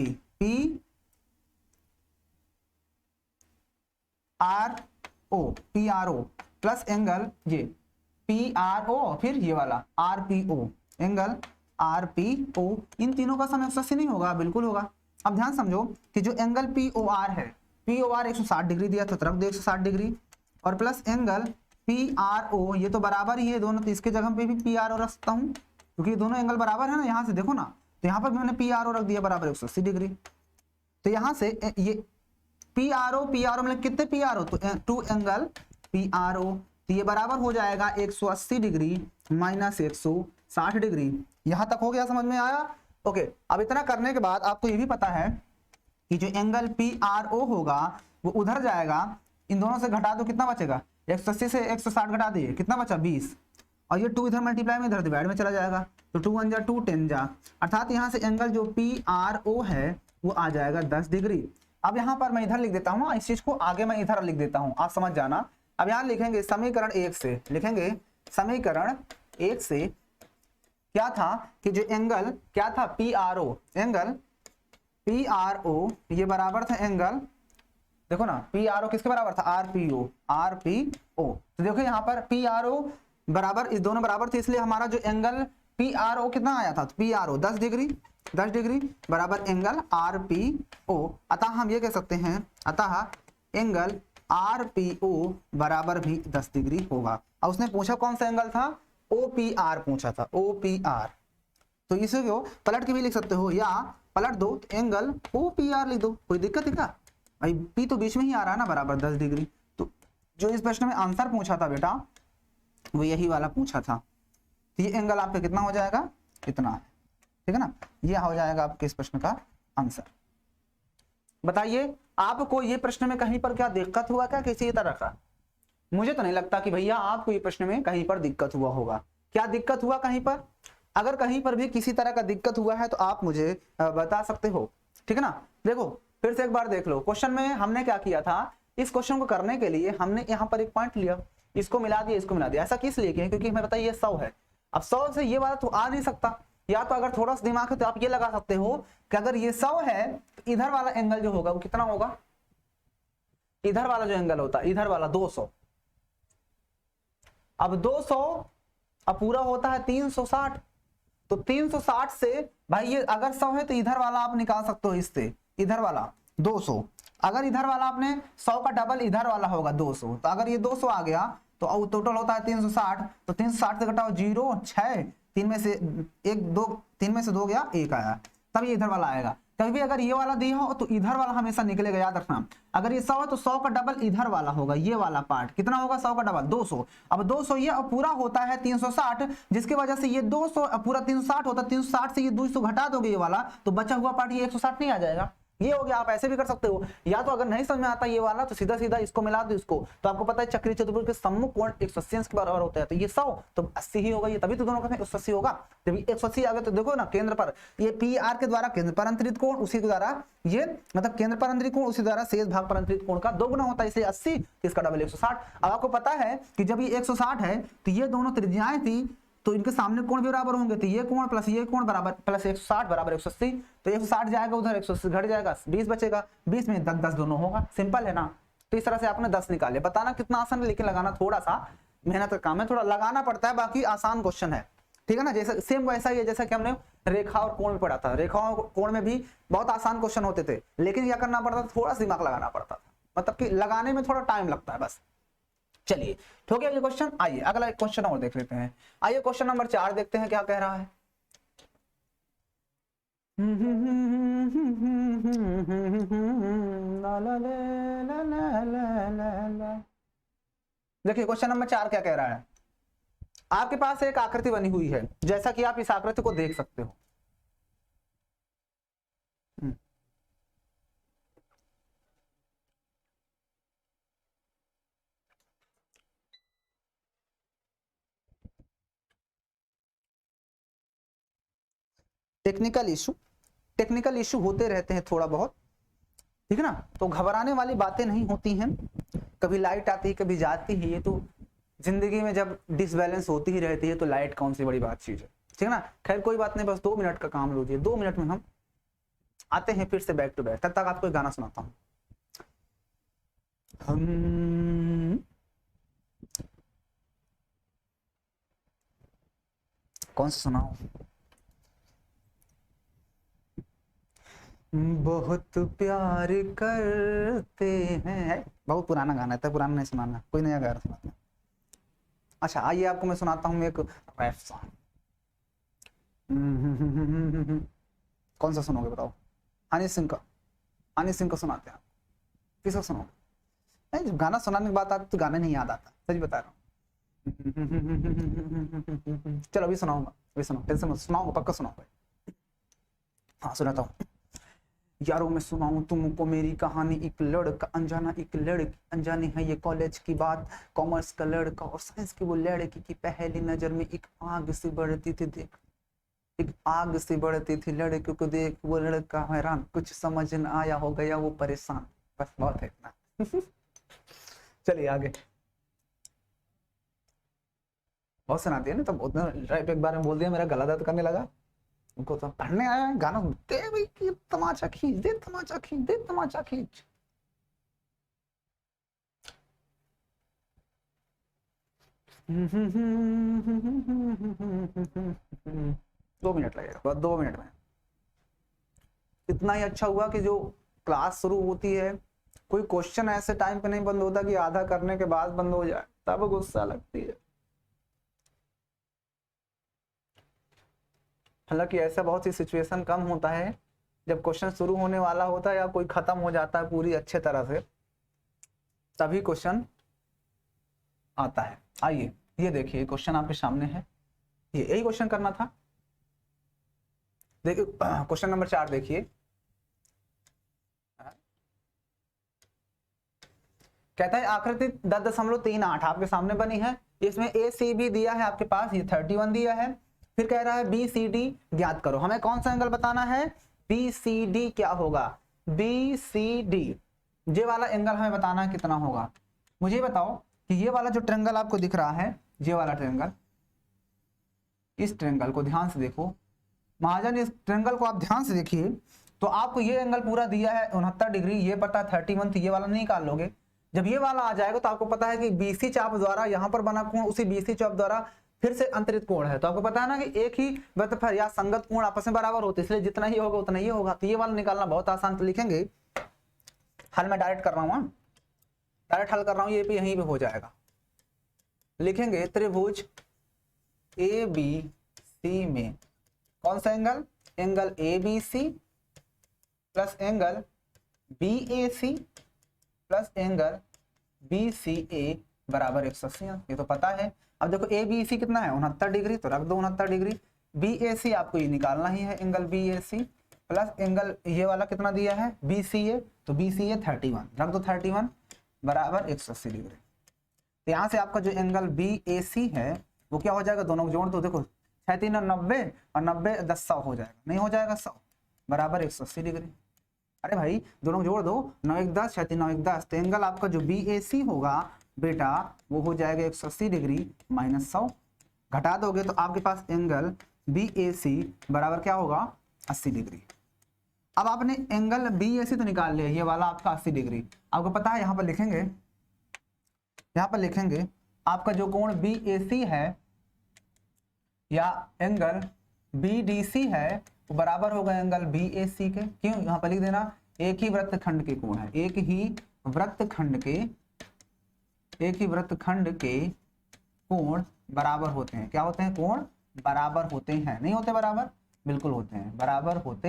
A: PRO प्लस एंगल ये PRO, फिर ये वाला RPO, एंगल RPO। इन तीनों का सम 180 नहीं होगा, बिल्कुल होगा। अब ध्यान समझो कि जो एंगल POR है, POR 160 डिग्री दिया तो रख दो 160 डिग्री, और प्लस एंगल PRO ये तो बराबर ही है दोनों, तो इसके जगह पे भी PRO रख सकता हूं क्योंकि ये दोनों एंगल बराबर है ना। यहां से देखो ना, तो यहाँ पर मैंने PRO रख दिया बराबर 180 डिग्री। तो यहां से ये PRO मतलब कितने PRO, तो 2 एंगल PRO, तो ये बराबर हो जाएगा 180 डिग्री माइनस 160 डिग्री। यहां तक हो गया, समझ में आया। ओके, अब इतना करने के बाद आपको ये भी पता है कि जो एंगल PRO होगा वो उधर जाएगा, इन दोनों से घटा दो, कितना बचेगा, 180 से 160 घटा दिए, कितना बचा 20, और ये 2 इधर मल्टीप्लाई में इधर डिवाइड में चला जाएगा, तो 2 1 जा 2 10 जा, अर्थात यहाँ से एंगल जो PRO है वो आ जाएगा 10 डिग्री। अब यहाँ पर मैं इधर लिख देता हूँ, इस चीज को आगे मैं इधर लिख देता हूँ, आप समझ जाना। अब यहाँ लिखेंगे समीकरण 1 से, लिखेंगे समीकरण 1 से क्या था कि जो एंगल क्या था P R O, angle P R O ये बराबर था एंगल, देखो ना पी आर ओ किसके बराबर था, R P O, R P O. तो देखो यहाँ पर पी आर ओ बराबर, इस दोनों बराबर थे, इसलिए हमारा जो एंगल पी आर ओ कितना आया था, P R O 10 degree, 10 degree बराबर एंगल आर पी ओ। अतः हम ये कह सकते हैं, अतः एंगल आर पी ओ बराबर भी 10 डिग्री होगा। और उसने पूछा कौन सा एंगल था, ओ पी आर पूछा था, ओ पी आर। तो इसे को पलट के भी लिख सकते हो या पलट दो तो एंगल ओ पी आर लिख दो, कोई दिक्कत है क्या भाई, पी तो बीच में ही आ रहा है ना बराबर 10 डिग्री। तो जो इस प्रश्न में आंसर पूछा था बेटा वो यही वाला पूछा था। तो ये एंगल आपका कितना हो जाएगा, इतना है, ठीक है ना, ये हो जाएगा आपके इस प्रश्न का आंसर। बताइए आपको ये प्रश्न में कहीं पर क्या दिक्कत हुआ क्या किसी तरह का, मुझे तो नहीं लगता कि भैया आपको ये प्रश्न में कहीं पर दिक्कत हुआ होगा। क्या दिक्कत हुआ कहीं पर, अगर कहीं पर भी किसी तरह का दिक्कत हुआ है तो आप मुझे बता सकते हो, ठीक है ना। देखो फिर से एक बार देख लो, क्वेश्चन में हमने क्या किया था, इस क्वेश्चन को करने के लिए हमने यहाँ पर एक पॉइंट लिया, इसको मिला दिया, इसको मिला दिया। ऐसा किस लिए किया, क्योंकि हमें पता है ये 100 है। अब 100 से ये वाला तो आ नहीं सकता, या तो अगर थोड़ा सा दिमाग है तो आप ये लगा सकते हो कि अगर ये 100 है तो इधर वाला एंगल जो होगा वो कितना होगा, इधर वाला जो एंगल होता है इधर वाला 200। अब 200 अब पूरा होता है 360, तो 360 से भाई ये अगर 100 है तो इधर वाला आप निकाल सकते हो इससे, इधर वाला 200। अगर इधर वाला आपने 100 का डबल इधर वाला होगा 200, तो अगर ये 200 आ गया तो टोटल होता है 360। तो 360 से घटाओ 0 6, 3 में से 1 2, 3 में से 2 गया 1 आया, तब ये इधर वाला आएगा। कभी भी अगर ये वाला दिया हो तो इधर वाला हमेशा निकलेगा, याद रखना। अगर ये 100 है तो 100 का डबल इधर वाला होगा, ये वाला पार्ट कितना होगा 100 का डबल 200। अब 200 ये और पूरा होता है 360, जिसकी वजह से ये 200 पूरा 360 होता है, 360 से ये 200 घटा दोगे ये वाला तो बचा हुआ पार्ट ये 160 नहीं आ जाएगा। ये हो गया, आप ऐसे भी कर सकते हो, या तो अगर नहीं समझ में आता ये वाला तो सीधा सीधा इसको मिला दो इसको। तो आपको पता है चक्रीय चतुर्भुज के सम्मुख कोण 180 अंश के बराबर होता है, तो ये 100 तो 80 ही होगा, ये तभी तो दोनों का 180 होगा। जब 180 आ गया तो देखो ना केंद्र पर ये पी आर के द्वारा केंद्र पर अंतरित कोण, उसी के द्वारा ये मतलब केंद्र पर अंतरित कोण उसी द्वारा शेष भाग पर अंतरित कोण का दोगुना होता है, इसलिए 80 तो इसका डबल 160। अब आपको पता है कि जब ये 160 है तो ये दोनों त्रिज्याएं थी तो इनके सामने कोण भी बराबर होंगे, तो ये कोण प्लस ये कोण बराबर प्लस 160 बराबर 180। तो 160 जाएगा उधर 180 घट जाएगा, 20 बचेगा, 20 में 10 10 दोनों होगा, सिंपल है ना। तो इस तरह से आपने 10 निकाले। बताना कितना आसान है, लेकिन लगाना थोड़ा सा मेहनत का काम है, थोड़ा लगाना पड़ता है, बाकी आसान क्वेश्चन है, ठीक है ना। जैसा सेम वैसा ही है जैसा कि हमने रेखा और कोण में पढ़ा था, रेखा और कोण में भी बहुत आसान क्वेश्चन होते थे, लेकिन क्या करना पड़ता था, थोड़ा सा दिमाग लगाना पड़ता था, मतलब कि लगाने में थोड़ा टाइम लगता है बस। चलिए हो गया ये क्वेश्चन। आइए अगला एक क्वेश्चन और देख लेते हैं। आइए क्वेश्चन नंबर 4 देखते हैं क्या कह रहा है। देखिए क्वेश्चन नंबर 4 क्या कह रहा है। आपके पास एक आकृति बनी हुई है, जैसा कि आप इस आकृति को देख सकते हो। टेक्निकल इशू होते रहते हैं थोड़ा बहुत, ठीक है ना। तो घबराने वाली बातें नहीं होती हैं, कभी लाइट आती है कभी जाती है, ये तो जिंदगी में जब डिसबैलेंस होती ही रहती है, तो लाइट कौन सी बड़ी बात चीज है, ठीक है ना। खैर कोई बात नहीं, बस 2 मिनट का काम लीजिए, 2 मिनट में हम आते हैं फिर से बैक टू बैक। तब तक आपको एक गाना सुनाता हूँ। कौन सा सुनाऊं, बहुत प्यार करते हैं, बहुत पुराना गाना है, इतना पुराना नहीं सुनाना, कोई नया गाना सुनाता। अच्छा आइए आपको मैं सुनाता हूँ एक रैप सॉन्ग। कौन सा सुनोगे बताओ, हनी सिंह का, हनी सिंह को सुनाते हैं। किसको सुनोगे, जब गाना सुनाने की बात आती तो गाना नहीं याद आता, सच बता रहा हूँ। चलो अभी सुनाऊंगा, अभी सुनाओ, टेंशन मत, सुनाऊंगा पक्का सुनाऊंगा। हाँ सुनाता हूँ। यारों मैं सुनाऊं तुमको मेरी कहानी, एक लड़का अनजाना एक लड़की, अनजानी है ये कॉलेज की बात, कॉमर्स का लड़का और साइंस की वो लड़की की पहली नजर में एक आग से बढ़ती थी देख, एक आग से बढ़ती थी लड़के को देख, वो लड़का हैरान, कुछ समझ न आया, हो गया वो परेशान। बस बहुत है इतना। चलिए आगे। बहुत सुनाती है ना, तो उतना एक बार में बोल दिया मेरा गला दर्द करने लगा। उनको तो पढ़ने आया है, गाना दे भाई कि तमाचा खींच दे, तमाचा खींच दे, तमाचा खींच। दो मिनट लगेगा, बस 2 मिनट में। इतना ही अच्छा हुआ कि जो क्लास शुरू होती है, कोई क्वेश्चन ऐसे टाइम पे नहीं बंद होता कि आधा करने के बाद बंद हो जाए, तब गुस्सा लगती है। हालांकि ऐसा बहुत सी सिचुएशन कम होता है जब क्वेश्चन शुरू होने वाला होता है या कोई खत्म हो जाता है पूरी अच्छे तरह से, तभी क्वेश्चन आता है। आइए ये देखिए क्वेश्चन आपके सामने है, ये यही क्वेश्चन करना था। देखिए क्वेश्चन नंबर 4 देखिए, कहता है आकृति 10.38 आपके सामने बनी है, इसमें ए सी बी दिया है आपके पास, ये 31 दिया है। फिर कह रहा है बी सी डी ज्ञात करो। हमें कौन सा एंगल बताना है? बी सी डी क्या होगा? बी सी डी ये वाला एंगल हमें बताना है कितना होगा। मुझे बताओ कि ये वाला जो ट्रायंगल आपको दिख रहा है, ये वाला ट्रायंगल, इस ट्रायंगल को ध्यान से देखो महाजन, इस ट्रायंगल को आप ध्यान से देखिए तो आपको ये एंगल पूरा दिया है 69 डिग्री, ये पता है 31, तो ये वाला नहीं निकाल लोगे। जब ये वाला आ जाएगा तो आपको पता है कि बीसी चाप द्वारा यहाँ पर बना कोण उसी बीसी चाप द्वारा फिर से अंतरित कोण है, तो आपको पता है ना कि एक ही वृत्तफल या संगत कोण आपस में बराबर होते, इसलिए जितना ही होगा उतना ही होगा। तो ये वाला निकालना बहुत आसान, तो लिखेंगे हल में डायरेक्ट कर रहा हूँ, डायरेक्ट हल कर रहा हूँ, ये भी यहीं पे हो जाएगा। लिखेंगे त्रिभुज ए बी सी में कौन सा angle? Angle A B C plus angle B A C plus angle B C A बराबर 180, ये तो पता है। अब देखो ए बी सी कितना है 69 डिग्री, तो रख दो 69 डिग्री। बी ए सी आपको ये निकालना ही है, angle B A C plus angle ये वाला कितना दिया है बी सी ए, तो बी सी ए 31, रख दो 31 बराबर 180 डिग्री। तो यहाँ से आपका जो एंगल बी ए सी है वो क्या हो जाएगा, दोनों को जोड़ दो, देखो 36 90 और 90 10 100 हो जाएगा, नहीं हो जाएगा 100 बराबर 180 डिग्री। अरे भाई दोनों जोड़ दो, 9 1 10 36 9 1 10, तो एंगल आपका जो बी ए सी होगा बेटा वो हो जाएगा 180 डिग्री माइनस 100, घटा दोगे तो आपके पास एंगल बी ए सी बराबर क्या होगा 80 डिग्री। अब आपने एंगल बी ए सी तो निकाल लिया, ये वाला आपका 80 डिग्री। आपको पता है यहाँ पर लिखेंगे, यहाँ पर लिखेंगे आपका जो कोण बी ए सी है या एंगल बी डी सी है वो बराबर होगा एंगल बी ए सी के। क्यों? यहाँ पर लिख देना एक ही वृत्तखंड के कोण है, एक ही वृत्तखंड के कोण बराबर होते हैं। क्या होते हैं? कोण बराबर होते हैं, नहीं होते बराबर, बिल्कुल होते हैं, बराबर होते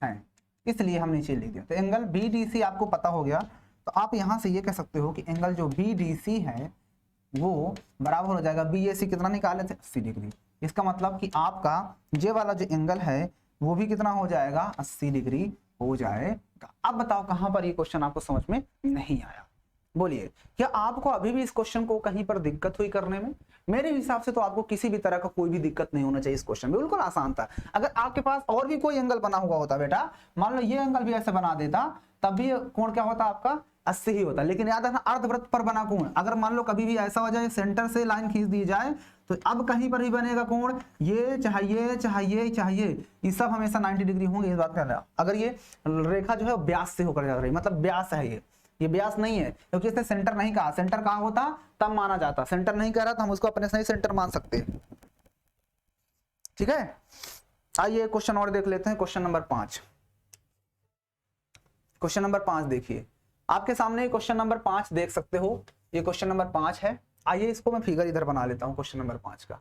A: हैं, इसलिए हम नीचे लिख दिया। तो एंगल बी डी सी आपको पता हो गया, तो आप यहां से ये कह सकते हो कि एंगल जो बी डी सी है वो बराबर हो जाएगा, बी ए सी कितना निकाले थे 80 डिग्री। इसका मतलब कि आपका ये वाला जो एंगल है वो भी कितना हो जाएगा 80 डिग्री हो जाएगा। अब बताओ कहां पर ये क्वेश्चन आपको समझ में नहीं आया? बोलिए, क्या आपको अभी भी इस क्वेश्चन को कहीं पर दिक्कत हुई करने में? मेरे हिसाब से तो आपको किसी भी तरह का कोई भी दिक्कत नहीं होना चाहिए इस क्वेश्चन में, बिल्कुल आसान था। अगर आपके पास और भी कोई एंगल बना हुआ होता बेटा, मान लो ये एंगल भी ऐसे बना देता, तब भी कोण क्या होता आपका 80 ही होता। लेकिन याद रखना अर्धवृत्त पर बना कोण, अगर मान लो कभी भी ऐसा हो जाए सेंटर से लाइन खींच दी जाए तो अब कहीं पर भी बनेगा कोण, ये चाहिए चाहिए चाहिए, ये सब हमेशा 90 डिग्री होंगे, इस बात का। अगर ये रेखा जो है व्यास से होकर जा रही, मतलब व्यास है, ये व्यास नहीं है क्योंकि इसने सेंटर नहीं कहा, सेंटर कहा होता तब माना जाता, सेंटर नहीं कह रहा तो हम उसको अपने सही सेंटर मान सकते हैं। ठीक है, आइए क्वेश्चन और देख लेते हैं, क्वेश्चन नंबर 5। क्वेश्चन नंबर 5 देखिए, आपके सामने क्वेश्चन नंबर 5 देख सकते हो, ये क्वेश्चन नंबर 5 है। आइए इसको मैं फिगर इधर बना लेता हूं क्वेश्चन नंबर 5 का।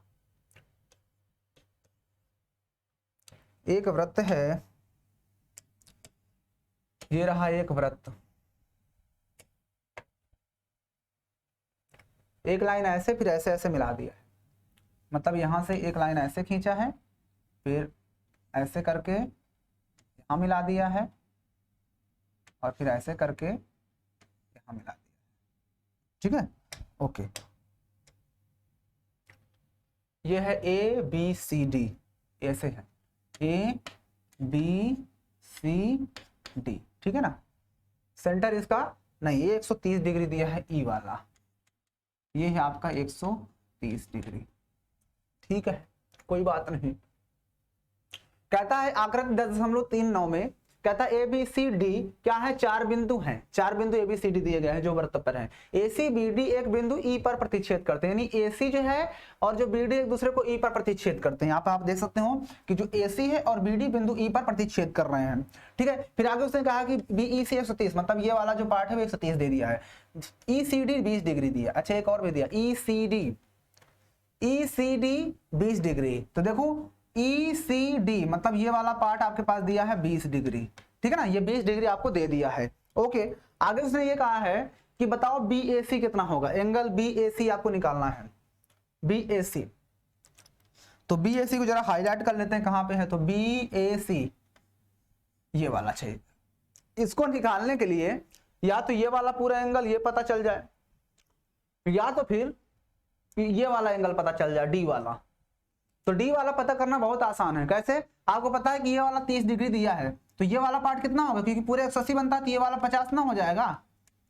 A: एक वृत्त है, ये रहा एक वृत्त, एक लाइन ऐसे फिर ऐसे ऐसे मिला दिया है, मतलब यहां से एक लाइन ऐसे खींचा है फिर ऐसे करके यहां मिला दिया है और फिर ऐसे करके यहां मिला दिया। ठीक है, ओके। ये है ए बी सी डी, ऐसे है ए बी सी डी, ठीक है ना। सेंटर इसका नहीं, ये 130 डिग्री दिया है ई वाला, ये है आपका 130 डिग्री। ठीक है, कोई बात नहीं। कहता है आकृति 10.39 में कहता है ABCD क्या है, 4 बिंदु हैं, 4 बिंदु ABCD दिए गए हैं जो वृत्त पर हैं। ACBD एक बिंदु E पर प्रतिच्छेद करते हैं, यानी AC जो है और जो BD एक दूसरे को E पर प्रतिच्छेद करते हैं। यहाँ पे आप देख सकते हो कि जो AC है और BD बिंदु E पर प्रतिच्छेद कर रहे हैं, ठीक है। फिर आगे उसने कहा कि BEC 130, मतलब ये वाला जो पार्ट है वो 130 दे दिया है। ECD 20 डिग्री दिया। अच्छा एक और भी दिया ECD 20 डिग्री। तो देखो ECD मतलब ये वाला पार्ट आपके पास दिया है 20 डिग्री, ठीक है ना, ये 20 डिग्री आपको दे दिया है। ओके, आगे उसने ये कहा है कि बताओ BAC कितना होगा, एंगल BAC आपको निकालना है। BAC, तो BAC को जरा हाईलाइट कर लेते हैं, कहां पे है, तो BAC ये वाला चाहिए। इसको निकालने के लिए या तो ये वाला पूरा एंगल ये पता चल जाए, या तो फिर ये वाला एंगल पता चल जाए, D वाला। तो D वाला पता करना बहुत आसान है। कैसे, आपको पता है कि ये वाला 30 डिग्री दिया है, तो ये वाला पार्ट कितना होगा, क्योंकि पूरे 180 बनता है तो ये वाला 50 ना हो जाएगा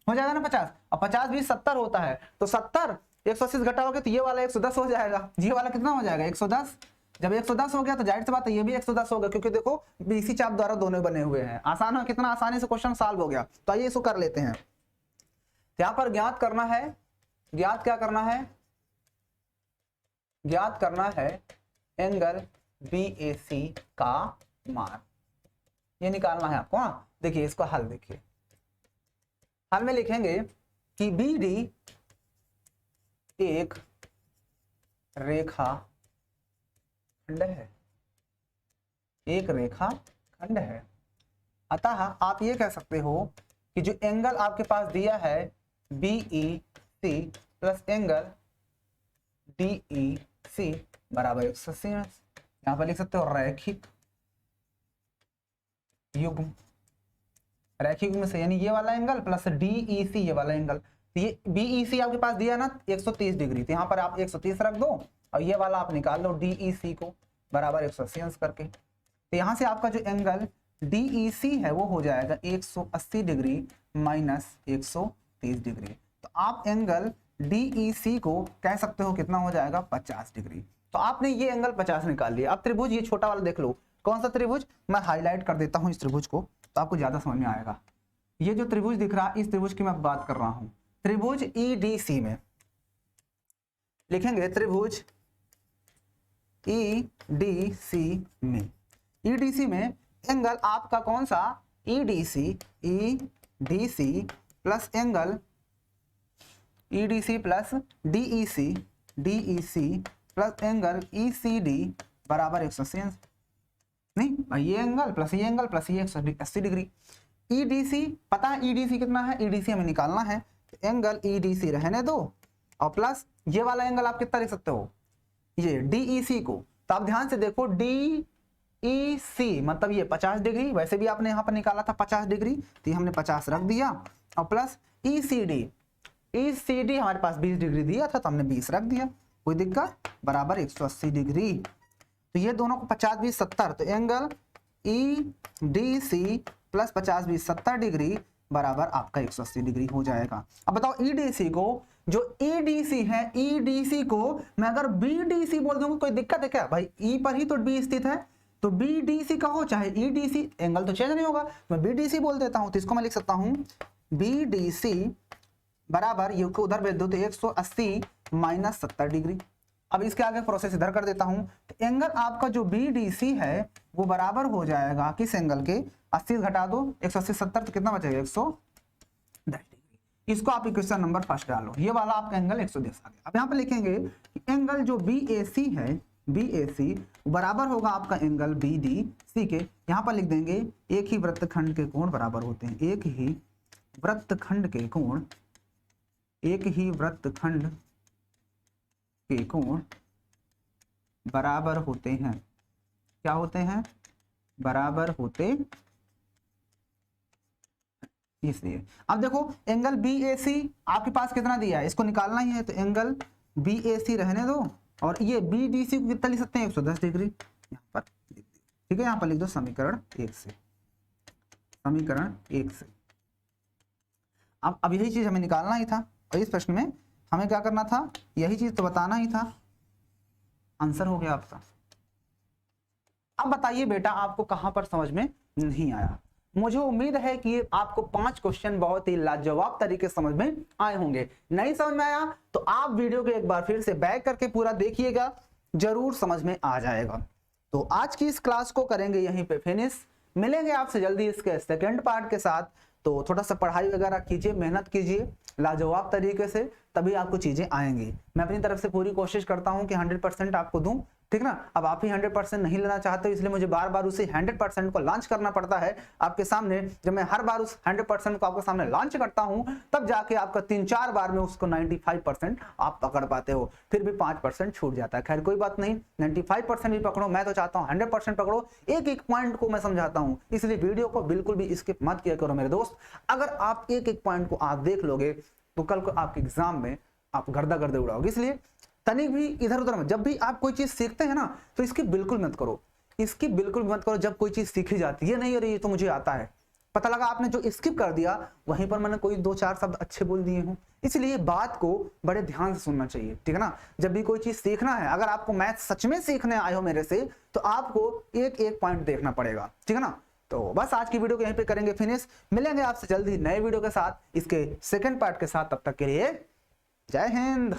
A: ना 50, और 50 20 70 होता है, तो 70 180 घटाओगे तो ये वाला 110 हो जाएगा। ये वाला कितना हो जाएगा 110। जब 110 हो गया तो जाहिर सी बात है ये भी 110 होगा, क्योंकि देखो BC चाप द्वारा दोनों बने हुए हैं। आसान है, कितना आसानी से क्वेश्चन सॉल्व हो गया। तो आइए इसको कर लेते हैं। यहाँ पर ज्ञात करना है, ज्ञात क्या करना है, ज्ञात करना है एंगल BAC का मान, ये निकालना है आपको। हाँ देखिए इसको हल देखिए, हल में लिखेंगे कि BD एक रेखा खंड है, एक रेखा खंड है। अतः आप ये कह सकते हो कि जो एंगल आपके पास दिया है BEC प्लस एंगल DEC बराबर 180। यहां पर लिख सकते हो रैखिक युग्म, रैखिक युग्म से, यानी ये वाला एंगल प्लस DEC ये वाला एंगल। तो ये BEC आपके पास दिया ना 130 डिग्री, तो यहाँ पर आप 130 रख दो और ये वाला आप निकाल लो DEC को बराबर 180 अंश करके। तो यहाँ से आपका जो एंगल DEC है वो हो जाएगा 180 डिग्री माइनस 130 डिग्री। तो आप एंगल DEC को कह सकते हो कितना हो जाएगा 50 डिग्री। तो आपने ये एंगल 50 निकाल लिया। अब त्रिभुज ये छोटा वाला देख लो, कौन सा त्रिभुज, मैं हाईलाइट कर देता हूं इस त्रिभुज को तो आपको ज्यादा समझ में आएगा। ये जो त्रिभुज दिख रहा है इस त्रिभुज की मैं बात कर रहा हूं। त्रिभुज EDC में लिखेंगे, त्रिभुज EDC में, EDC में एंगल आपका कौन सा EDC plus angle EDC plus DEC plus angle ECD बराबर 180 अंश। नहीं भाई, ये एंगल प्लस ये एंगल प्लस ये 180 डिग्री। EDC पता है, EDC कितना है, EDC हमें निकालना है। तो एंगल EDC रहने दो और प्लस ये वाला एंगल आप कितना लिख सकते हो, ये DEC को। तो आप ध्यान से देखो DEC मतलब ये 50 डिग्री, वैसे भी आपने यहाँ पर निकाला था 50 डिग्री, तो हमने 50 रख दिया, और प्लस ECD हमारे पास 20 डिग्री दिया था तो हमने 20 रख दिया, कोई दिक्कत, बराबर 180 डिग्री। तो ये दोनों को 50 20 70, तो एंगल EDC प्लस 50 20 70 डिग्री बराबर आपका 180 डिग्री हो जाएगा। अब बताओ EDC को, जो EDC है EDC को मैं अगर BDC बोल दूंगा कोई दिक्कत है क्या भाई, E पर ही तो D स्थित है, तो BDC का हो चाहे EDC, एंगल तो चेंज नहीं होगा, मैं BDC बोल देता हूं। तो इसको मैं लिख सकता हूं BDC बराबर, ये को उधर भेज दो तो 180 माइनस 70 डिग्री। अब इसके आगे प्रोसेस इधर कर देता हूं, तो एंगल आपका जो BDC है वो बराबर हो जाएगा किस एंगल के, 80 घटा दो 180 70 तो कितना बचेगा 110 डिग्री। इसको आप इक्वेशन नंबर फर्स्ट डालो, ये वाला आपका एंगल 110 आ गया। अब यहाँ पे लिखेंगे कि एंगल जो BAC है, BAC बराबर होगा आपका एंगल BDC के। यहाँ पर लिख देंगे एक ही वृत्तखंड के कोण बराबर होते हैं, एक ही वृत्तखंड के कोण, एक ही वृत्तखंड के कोण बराबर होते हैं, क्या होते हैं, बराबर होते, इसलिए। अब देखो एंगल BAC आपके पास कितना दिया है, इसको निकालना ही है, तो एंगल BAC रहने दो और ये BDC को कितना लिख सकते हैं 110 डिग्री, यहाँ पर लिख दो, ठीक है। यहाँ पर लिख दो समीकरण 1 से, समीकरण 1 से। अब यही चीज हमें निकालना ही था, और इस प्रश्न में हमें क्या करना था, यही चीज तो बताना ही था। आंसर हो गया आपका। अब बताइए बेटा आपको कहां पर समझ में नहीं आया। मुझे उम्मीद है कि आपको 5 क्वेश्चन बहुत ही लाजवाब तरीके से समझ में आए होंगे। नहीं समझ में आया तो आप वीडियो को एक बार फिर से बैक करके पूरा देखिएगा, जरूर समझ में आ जाएगा। तो आज की इस क्लास को करेंगे यहीं पे फिनिश। मिलेंगे आपसे जल्दी इसके सेकंड पार्ट के साथ। तो थोड़ा सा पढ़ाई वगैरह कीजिए, मेहनत कीजिए लाजवाब तरीके से, तभी आपको चीजें आएंगी। मैं अपनी तरफ से पूरी कोशिश करता हूं कि 100% आपको दूं, ठीक ना। अब आप ही 100% नहीं लेना चाहते हो, इसलिए मुझे बार बार उसे 100% को लॉन्च करना पड़ता है आपके सामने। जब मैं हर बार उस 100% को आपके सामने लॉन्च करता हूं, तब जाके आपका 3-4 बार में उसको 95% आप पकड़ पाते हो, फिर भी 5% छूट जाता है। खैर कोई बात नहीं, 95% भी पकड़ो, मैं तो चाहता हूं 100% पकड़ो। एक एक पॉइंट को मैं समझाता हूं, इसलिए वीडियो को बिल्कुल भी स्किप मत किया करो मेरे दोस्त। अगर आप एक एक पॉइंट को आप देख लोगे तो कल को आपके एग्जाम में आप गर्दा गर्दे उड़ाओगे। इसलिए तनिक भी इधर उधर, जब भी आप कोई चीज सीखते हैं ना तो इसकी बिल्कुल मत करो, इसकी बिल्कुल मत करो। जब कोई चीज सीखी जाती है, नहीं अरे ये तो मुझे आता है, पता लगा आपने जो स्किप कर दिया वहीं पर मैंने कोई 2-4 शब्द अच्छे बोल दिए हूं। इसलिए बात को बड़े ध्यान से सुनना चाहिए, ठीक है ना। जब भी कोई चीज सीखना है, अगर आपको मैथ सच में सीखने आए हो मेरे से, तो आपको एक एक पॉइंट देखना पड़ेगा, ठीक है ना। तो बस आज की वीडियो को यहीं पे करेंगे फिनिश। मिलेंगे आपसे जल्दी नए वीडियो के साथ, इसके सेकंड पार्ट के साथ। तब तक के लिए जय हिंद।